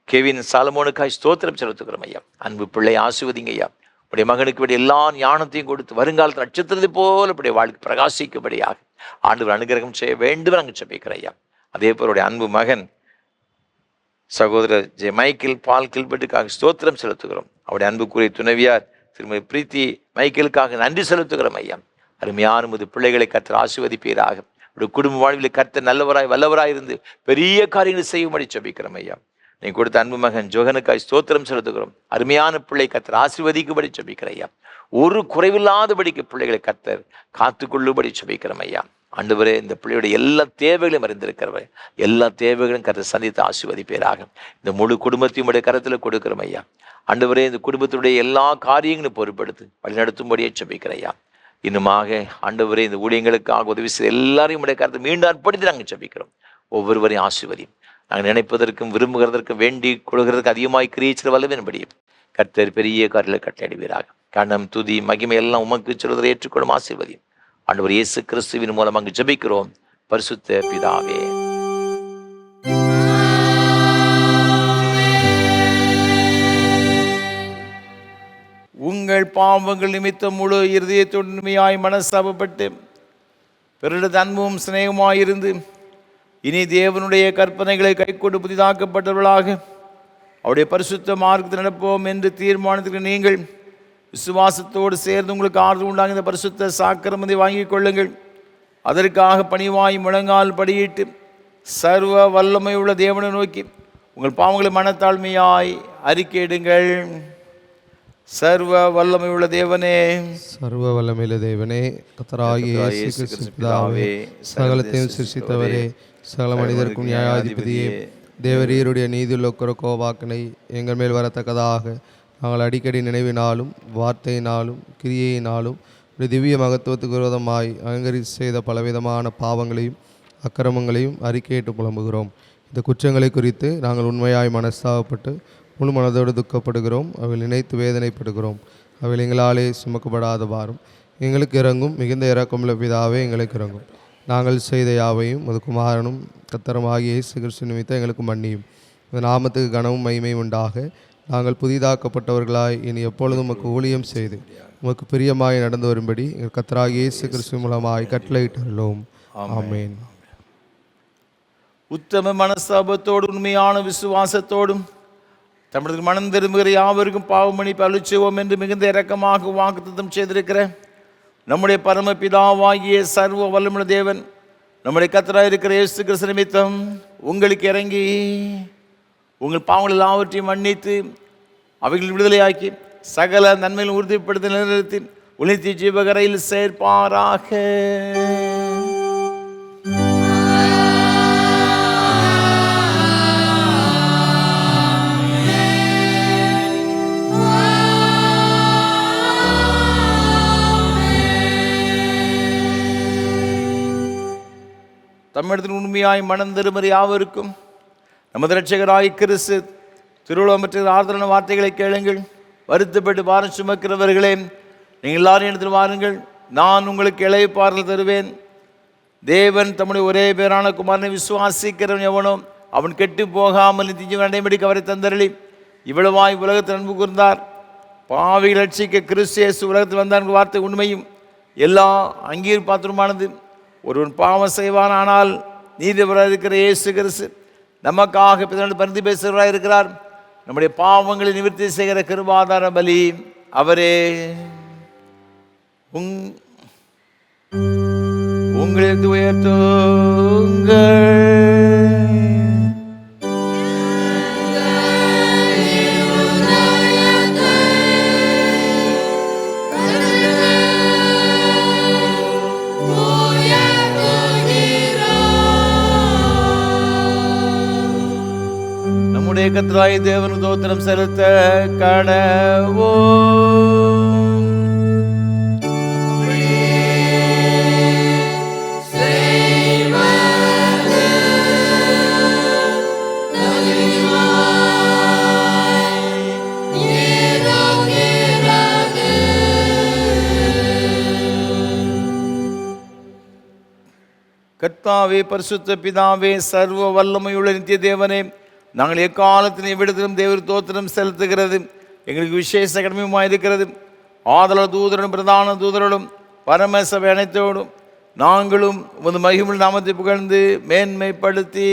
கெவின் சாலமோனுக்காய் ஸ்தோத்திரம் செலுத்துகிறோம் ஐயா. அன்பு பிள்ளை ஆசீர்வதிங்க ஐயா. உடைய மகனுக்கு வேண்டிய எல்லா ஞானத்தையும் கொடுத்து வருங்காலத்தில் நட்சத்திரத்தை போல இப்படி வாழ்க்கை பிரகாசிக்கும்படியாக ஆண்டவர் அனுகிரகம் செய்ய வேண்டும் நாங்கள் ஜெபிக்கிறோம் ஐயா. அதே போல அன்பு மகன் சகோதரர் ஜே மைக்கேல் பால் கில்பர்ட்டுக்காக ஸ்தோத்திரம் செலுத்துகிறோம். அவருடைய அன்புக்குரிய துணைவியார் திருமதி பிரீத்தி மைக்கேலுக்காக நன்றி செலுத்துகிறோம் ஐயா. அருமையான உமது பிள்ளைகளை கர்த்தர் ஆசீர்வதிப்பீராக. ஒரு குடும்ப வாழ்வில் கர்த்தர் நல்லவராய் வல்லவராய் இருந்து பெரிய காரியங்களை செய்யும்படி ஜெபிக்கிறோம் ஐயா. நீ கொடுத்த அன்பு மகன் ஜோகனுக்காய் ஸ்தோத்திரம் செலுத்துகிறோம். அருமையான பிள்ளை கர்த்தர் ஆசீர்வதிக்கும்படி ஜெபிக்கிறேன் ஐயா. ஒரு குறைவில்லாதபடிக்கு பிள்ளைகளை கர்த்தர் காத்துக்கொள்ளும்படி ஜெபிக்கிறோம் ஐயா. ஆண்டவரே, இந்த பிள்ளையுடைய எல்லா தேவைகளையும் அறிந்திருக்கிறவர், எல்லா தேவைகளையும் கர்த்தர் சந்தித்து ஆசீர்வதிப்பீராக. இந்த முழு குடும்பத்தையும் உடைய கரத்தில் கொடுக்கிறோம் ஐயா. ஆண்டவரே, இந்த குடும்பத்துடைய எல்லா காரியங்களும் பொறுப்படுத்து வழிநடத்தும்படியே ஜெபிக்கிறேன் ஐயா. இன்னுமாக ஆண்டவரே, இந்த ஊழியங்களுக்காக உதவி செய்த எல்லாரையும் உடைய கருத்தை மீண்டும் அர்ப்பணித்து நாங்கள் ஜெபிக்கிறோம். ஒவ்வொருவரையும் ஆசீர்வதியும். நாங்கள் நினைப்பதற்கும் விரும்புகிறதற்கும் வேண்டி கொள்கிறதற்கு அதிகமாய் கிரியேச்சிற வல்லவின்படி கர்த்தர் பெரிய காரியங்களை கட்டளையிடுவீராக. கணம் துதி மகிமை எல்லாம் உமக்கு சொல்வதை ஏற்றுக்கொள்ளும் ஆசீர்வதியும். ஆண்டவர் இயேசு கிறிஸ்துவின் மூலம் அங்கு ஜெபிக்கிறோம் பரிசுத்த பிதாவே. உங்கள் பாவங்கள் நிமித்தம் முழு இருதயத்துண்மையாய் மனஸ்தாபப்பட்டு பிறரது அன்பும் சிநேகமாயிருந்து இனி தேவனுடைய கற்பனைகளை கைக்கொண்டு புதிதாக்கப்பட்டவர்களாக அவருடைய பரிசுத்த மார்க்கத்தில் நடப்போம் என்று தீர்மானத்துக்கு நீங்கள் விசுவாசத்தோடு சேர்ந்து உங்களுக்கு ஆறுதல் உண்டாக இந்த பரிசுத்த சாக்கிரமத்தை வாங்கிக் கொள்ளுங்கள். அதற்காக பணிவாய் முழங்கால் படியிட்டு சர்வ வல்லமை உள்ள தேவனை நோக்கி உங்கள் பாவங்களை மனத்தாழ்மையாய் அறிக்கையிடுங்கள். சர்வ வல்லமை உள்ள தேவனே, சர்வ வல்லமையுள்ள தேவனே, கர்த்தராகிய இயேசு கிறிஸ்து பிதாவே, சகலத்தையும் சிருஷ்டித்தவரே, சகல மனிதருக்கும் நியாயாதிபதியே, தேவரீருடைய நீதியுள்ள கோபாக்கினை எங்கள் மேல் வரத்தக்கதாக நாங்கள் அடிக்கடி நினைவினாலும் வார்த்தையினாலும் கிரியையினாலும் ஒரு திவ்ய மகத்துவத்துக்கு விரோதமாய் அங்கீகரித்து செய்த பலவிதமான பாவங்களையும் அக்கிரமங்களையும் அறிக்கையிட்டு புலம்புகிறோம். இந்த குற்றங்களை குறித்து நாங்கள் உண்மையாய் மனஸ்தாபப்பட்டு முழு மனதோடு துக்கப்படுகிறோம். அவள் நினைத்து வேதனைப்படுகிறோம். அவள் எங்களாலே சுமக்கப்படாத பாரம் எங்களுக்கு இறங்கும். மிகுந்த இரக்கமுள்ள பிதாவே, எங்களுக்கு இறங்கும். நாங்கள் செய்த யாவையும் அது குமாரனும் கர்த்தருமாகிய இயேசு கிறிஸ்து நிமித்தம் எங்களுக்கு மன்னியும். இந்த நாமத்துக்கு கனமும் மகிமையும் உண்டாக. நாங்கள் புதிதாக்கப்பட்டவர்களாய் இனி எப்பொழுதும் உமக்கு ஊழியம் செய்து உமக்கு பிரியமாய் நடந்து வரும்படி எங்கள் கர்த்தராகிய இயேசு கிறிஸ்து மூலமாய் கட்டளையிட்டுள்ளோம். ஆமென். உத்தம மனஸ்தாபத்தோடு உண்மையான விசுவாசத்தோடும் தமிழக மனம் திரும்புகிற யாவருக்கும் பாவமன்னிப்பு அளிச்சுவோம் என்று மிகுந்த இரக்கமாக வாக்குத்தத்தம் செய்திருக்கிற நம்முடைய பரமபிதாவாகிய சர்வ வல்லமுள்ள தேவன் நம்முடைய கர்த்தராய் இருக்கிற இயேசு கிறிஸ்து நிமித்தம் உங்களுக்கு இறங்கி உங்கள் பாவங்கள் எல்லாவற்றையும் மன்னித்து அவைகள் விடுதலையாக்கி சகல நன்மையில் உறுதிப்படுத்தி நிலைநிறுத்தி உழைத்தி ஜீவகரையில் சேர்ப்பாராக. தமிழகத்தில் உண்மையாய் மனம் திரும்புகிற யாவருக்கும் நமது இரட்சகராய் கிறிஸ்து திருவுளம் பெற்ற ஆறுதலான வார்த்தைகளை கேளுங்கள். வருத்தப்பட்டு பாரம் சுமக்கிறவர்களே, நீங்கள் எல்லாரும் இடத்தில் வாருங்கள், நான் உங்களுக்கு இளைப்பாறுதல் தருவேன். தேவன் தம்முடைய ஒரே பேரான குமாரனை விசுவாசிக்கிறவன் எவனோ அவன் கெட்டு போகாமல் நித்திய நடைமுறைக்கு அவரை தந்தரளி இவ்வளவாய் உலகத்தில் அன்பு கூர்ந்தார். பாவிகள் ரட்சிக்க கிறிஸ்து இயேசு உலகத்தில் வந்தார் வார்த்தை உண்மையும் எல்லா அங்கீகரிப்பு பாத்திரமானது. ஒருவன் பாவம் செய்வான், ஆனால் நீதிபராக இருக்கிற இயேசு கிறிஸ்து நமக்காக பரிந்து பேசுகிறவராக இருக்கிறார். நம்முடைய பாவங்களை நிவர்த்தி செய்கிற கிருபாதார பலி அவரே. உங்களிலிருந்து உயர்த்துங்கள். கர்த்தராகிய தேவனுக்கு ஸ்தோத்திரம் செலுத்த கடவோம். கர்த்தாவே, பரிசுத்த பிதாவே, சர்வ வல்லமையுள்ள நித்திய தேவனே, நாங்கள் எக்காலத்திலும் எவ்விடத்திலும் தேவர் தோத்திரம் செலுத்துகிறது எங்களுக்கு விசேஷ கடமையுமாக இருக்கிறது. ஆதலால் தூதரும் பிரதான தூதரோடும் பரமசபை அனைத்தோடும் நாங்களும் உமது மகிமையுள்ள நாமத்தை புகழ்ந்து மேன்மைப்படுத்தி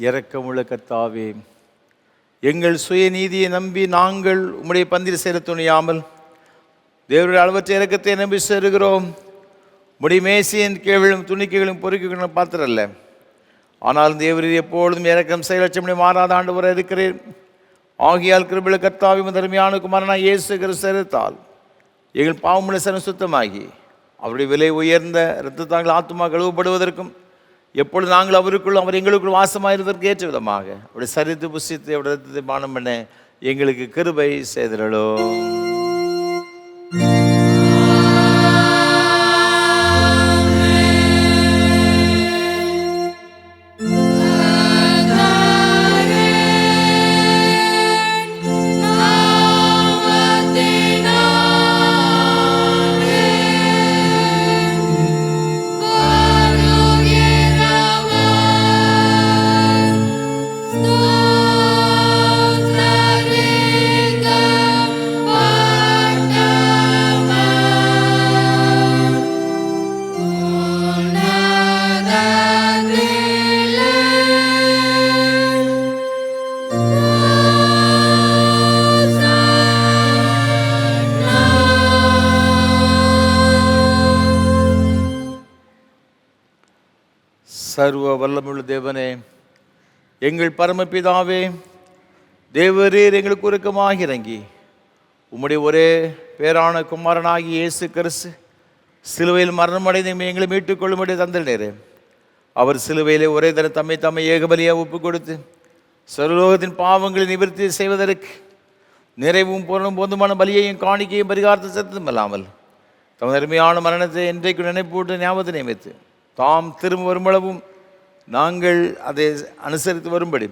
இரக்கமுள்ள கர்த்தாவே, எங்கள் சுயநீதியை நம்பி நாங்கள் உம்முடைய பந்தில் சேர துணியாமல் தேவருடைய அளவற்ற இரக்கத்தை நம்பி சேருகிறோம். உம்முடைய மேசையின் கீழும் துணிக்கைகளும் பொறுக்கிகளும் பாத்திரல்ல, ஆனால் தேவரீர் எப்பொழுதும் இரக்கம் செயலட்சம் மாறாத ஆண்டவராக இருக்கிறேன். ஆகியால் கிருபையுள்ள கர்த்தாவே, தருமையான குமாரனாகிய இயேசு கிறிஸ்துவினால் எங்கள் பாவமுள்ள சரணம் சுத்தமாகி அவருடைய விலை உயர்ந்த இரத்தத்தாங்கள் ஆத்துமா கழுவப்படுவதற்கும் எப்பொழுது நாங்கள் அவருக்குள் அவர் எங்களுக்குள் வாசமாயிருவதற்கு ஏற்ற விதமாக அவருடைய சரித்து புசித்து அவருடைய ரத்தத்தை பானம் பண்ண எங்களுக்கு கிருபை செய்திடலும். சர்வ வல்லமுள்ள தேவனே, எங்கள் பரமபிதாவே, தேவரீர் எங்களுக்கு உருக்கமாக இறங்கி உம்முடைய ஒரே பேரான குமாரனாகி இயேசு கிறிஸ்து சிலுவையில் மரணமடைந்து எங்களை மீட்டுக் கொள்ளும்படி தந்தனரே. அவர் சிலுவையிலே ஒரே தர தம்மை ஏகபலியாக ஒப்பு கொடுத்து சர்வலோகத்தின் பாவங்களை நிவர்த்தி செய்வதற்கு நிறைவும் பொருளும் போதுமான பலியையும் காணிக்கையும் பரிகாரத்தை செலுத்தும் அல்லாமல் தமது அருமையான மரணத்தை என்றைக்கு நினைப்பூட்டு ஞாபகத்தை நியமித்து தாம் திரும்ப வரும்பளவும் நாங்கள் அதை அனுசரித்து வரும்படி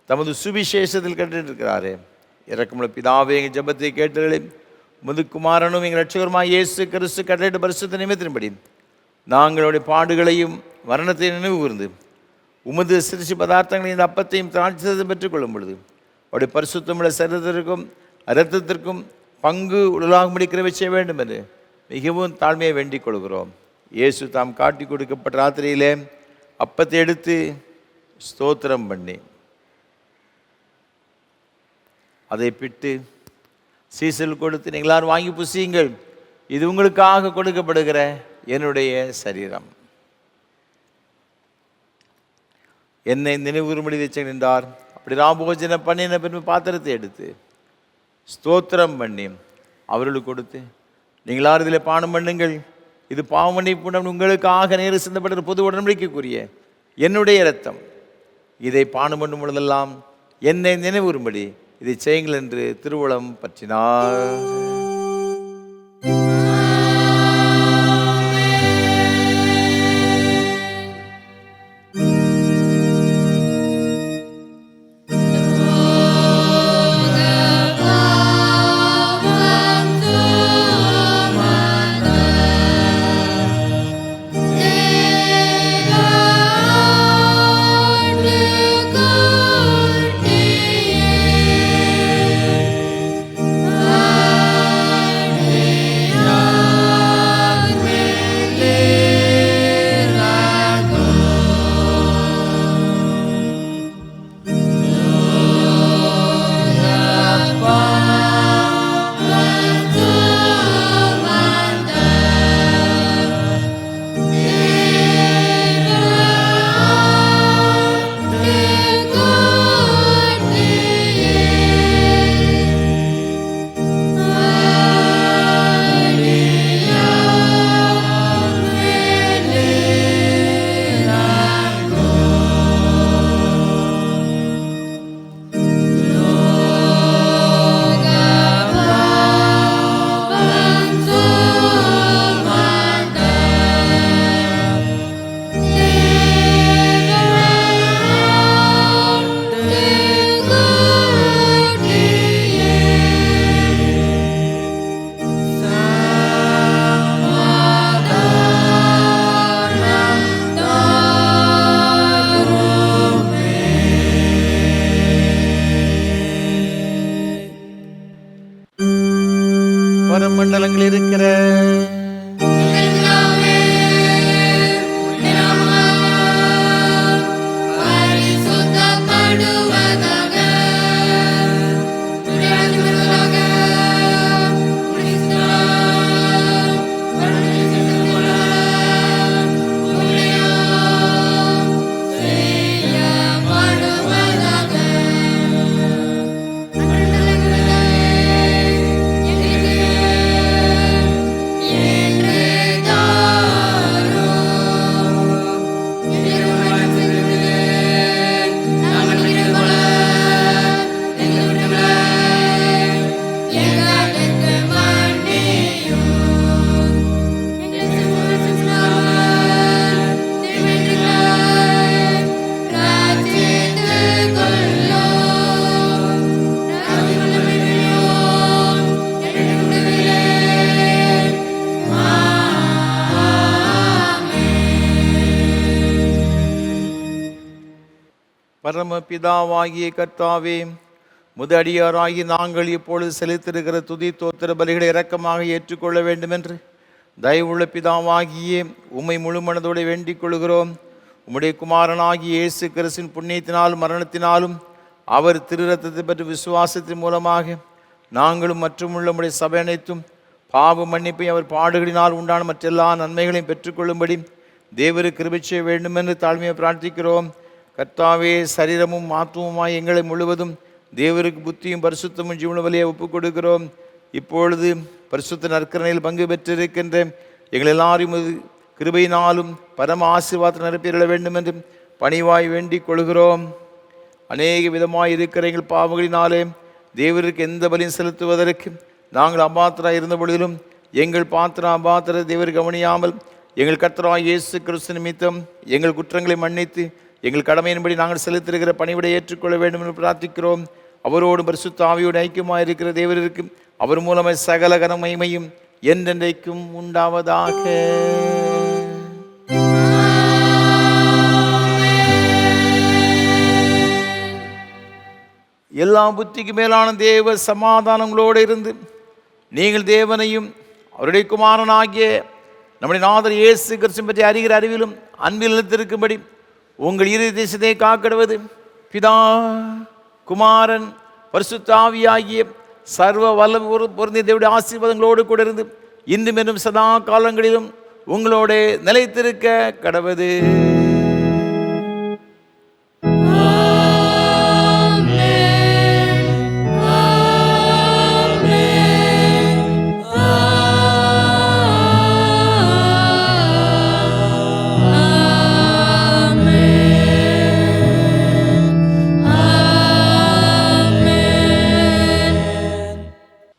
தமது சுவிசேஷத்தில் கேட்டிருக்கிறாரே. இரக்கமுள்ள பிதாவே, எங்கள் ஜெபத்தை கேட்டவர்களே, முது குமாரனும் எங்கள் ரட்சகருமாய் இயேசு கிறிஸ்து கட்டளையிட்ட பரிசுத்த நியமத்தின்படி நாங்களுடைய பாடுகளையும் மரணத்தையும் நினைவு கூர்ந்து உமது சிறுசி பதார்த்தங்களையும் இந்த அப்பத்தையும் திராட்சையும் பெற்றுக்கொள்ளும் பொழுது அவருடைய பரிசுத்தமுள்ள சரீரத்திற்கும் இரத்தத்திற்கும் பங்கு உடலாகும்படி கிருபை செய்ய வேண்டும் என்று மிகவும் தாழ்மையை வேண்டிக் கொள்கிறோம். இயேசு தாம் காட்டி கொடுக்கப்பட்ட ராத்திரியிலே அப்பத்தை எடுத்து ஸ்தோத்திரம் பண்ணி அதை பிட்டு சீசல் கொடுத்து, நீங்கள் எல்லாரும் வாங்கி புசியுங்கள், இது உங்களுக்காக கொடுக்கப்படுகிற என்னுடைய சரீரம். என்னை நினைவுறும்படி வச்சேன் என்றார். அப்படி ராபோஜனை பண்ணின பின்பு பாத்திரத்தை எடுத்து ஸ்தோத்திரம் பண்ணி அவர்களுக்கு கொடுத்து, நீங்களார் இதில் பானம் பண்ணுங்கள், இது பாவமன்னிப்புடன் உங்களுக்காக நேரு சிந்தப்பட்ட பொது உடன்படிக்கைக்குரிய என்னுடைய இரத்தம், இதை பானம் பண்ணும் பொழுதெல்லாம் என்னை நினைவுறும்படி இதை செய்யுங்கள் என்று திருவுளம் பற்றினார். மண்டலங்கள் இருக்கிற பரிசுத்த பரமபிதாவாகிய கர்த்தாவே, முது அடியாராகி நாங்கள் இப்பொழுது செலுத்திருக்கிற துதி தோத்திர பலிகளை இரக்கமாக ஏற்றுக்கொள்ள வேண்டும் என்று தயவுள்ள பிதாவாகிய உம்மை முழு மனதோடு வேண்டிக் கொள்கிறோம். உம்முடைய குமாரனாகிய இயேசு கிறிஸ்துவின் புண்ணியத்தினாலும் மரணத்தினாலும் அவர் திரு ரத்தத்தை பற்றி விசுவாசத்தின் மூலமாக நாங்களும் மற்றும் உள்ள உம்முடைய சபை அனைத்தும் பாவ மன்னிப்பை அவர் பாடுகளினால் உண்டான மற்றெல்லா நன்மைகளையும் பெற்றுக்கொள்ளும்படி தேவருக்கு கிருபை செய்ய வேண்டும் என்று தாழ்மையை பிரார்த்திக்கிறோம். கர்த்தாவே, சரீரமும் ஆத்துவமாய் எங்களை முழுவதும் தேவருக்கு புத்தியும் பரிசுத்தமும் ஜீவன வழியை ஒப்புக் கொடுக்கிறோம். இப்பொழுது பரிசுத்த நற்கரணையில் பங்கு பெற்றிருக்கின்ற எங்கள் எல்லாரையும் கிருபையினாலும் பரம ஆசீர்வாதத்தை நிரப்பிட வேண்டும் என்று பணிவாய் வேண்டிக் கொள்கிறோம். அநேக விதமாய் இருக்கிற எங்கள் பாவங்களினாலே தேவருக்கு எந்த பலியும் செலுத்துவதற்கு நாங்கள் அபாத்திராக இருந்த பொழுதிலும் எங்கள் பாத்திரம் அபாத்திர தேவர் கவனியாமல் எங்கள் கர்த்தராகிய இயேசு கிறிஸ்து நிமித்தம் எங்கள் குற்றங்களை மன்னித்து எங்கள் கடமையின்படி நாங்கள் செலுத்திருக்கிற பணிவிடை ஏற்றுக்கொள்ள வேண்டும் என்று பிரார்த்திக்கிறோம். அவரோடு பரிசுத்த ஆவியோடு ஐக்கியமாக இருக்கிற தேவருக்கு அவர் மூலமாய் சகல கன மகிமையும் என்றென்றைக்கும் உண்டாவதாக. எல்லா புத்திக்கு மேலான தேவ சமாதானங்களோடு இருந்து நீங்கள் தேவனையும் அவருடைய குமாரனாகிய நம்முடைய நாதர் இயேசு கிறிஸ்து பற்றி அறிகிற அறிவிலும் அன்பில் நிலைத்திருக்கும்படி உங்கள் இரு தேசத்தை காக்கிடுவது பிதா குமாரன் பரிசுத்த ஆவியாகிய சர்வ வல்லம் பொருந்திய தேவனுடைய ஆசீர்வாதங்களோடு கூட இருந்து இன்றும் என்றும் சதா காலங்களிலும் உங்களோட நிலைத்திருக்க கடவது.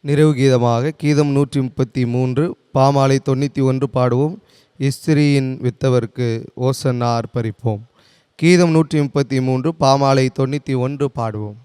நிறைவு கீதமாக கீதம் 133 பாமாலை 91 பாடுவோம். இஸ்திரியின் வித்தவர்க்கு ஓசன்னா அர்ப்பரிப்போம். கீதம் 133 பாமாலை 91 பாடுவோம்.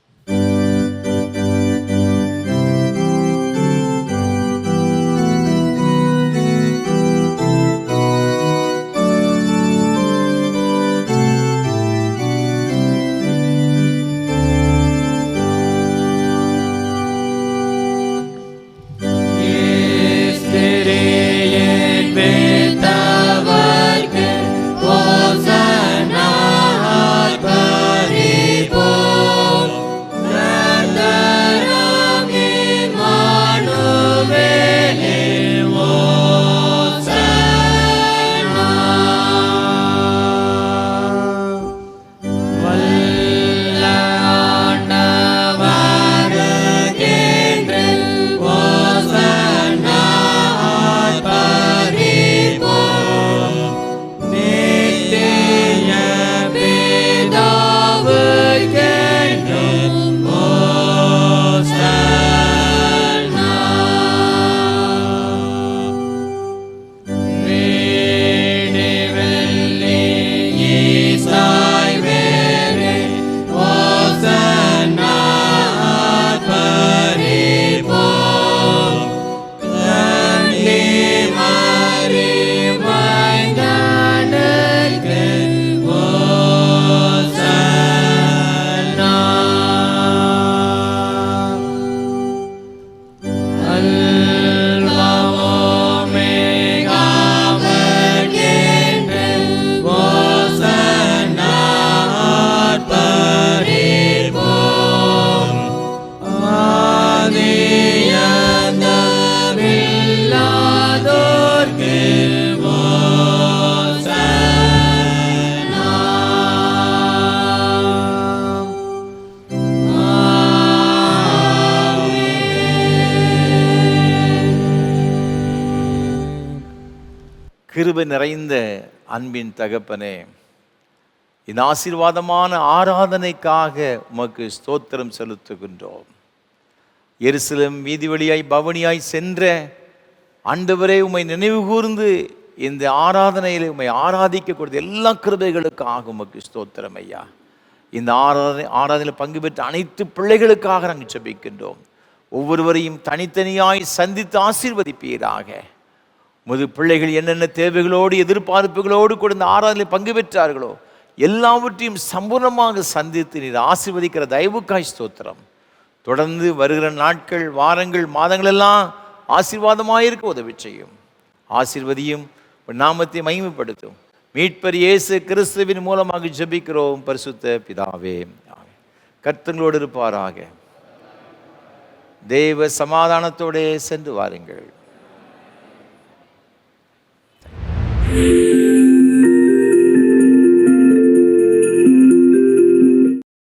கிருபை நிறைந்த அன்பின் தகப்பனே, இந்த ஆசீர்வாதமான ஆராதனைக்காக உமக்கு ஸ்தோத்திரம் செலுத்துகின்றோம். எருசலேம் வீதி வழியாய் பவனியாய் சென்ற ஆண்டவரே, உம்மை நினைவு கூர்ந்து இந்த ஆராதனையில் உம்மை ஆராதிக்க கொடுத்த எல்லா கிருபைகளுக்காக உமக்கு ஸ்தோத்திரம் ஐயா. இந்த ஆராதனையில் பங்கு பெற்ற அனைத்து பிள்ளைகளுக்காக நாங்கள் ஜெபிக்கின்றோம். ஒவ்வொருவரையும் தனித்தனியாய் சந்தித்து ஆசீர்வதிப்பீராக. முது பிள்ளைகள் என்னென்ன தேவைகளோடு எதிர்பார்ப்புகளோடு கூட இந்த ஆராதனையில் பங்கு பெற்றார்களோ எல்லாவற்றையும் சம்பூர்ணமாக சந்தித்து நீர் ஆசீர்வதிக்கிற தயவுக்காய் ஸ்தோத்திரம். தொடர்ந்து வருகிற நாட்கள், வாரங்கள், மாதங்கள் எல்லாம் ஆசீர்வாதமாயிருக்க உதவி செய்யும். ஆசீர்வதியும், நாமத்தை மகிமைப்படுத்தும். மீட்பர் இயேசு கிறிஸ்துவின் மூலமாக ஜெபிக்கிறோம் பரிசுத்த பிதாவே. கர்த்தங்களோடு இருப்பாராக. தேவ சமாதானத்தோடே சென்று வாருங்கள்.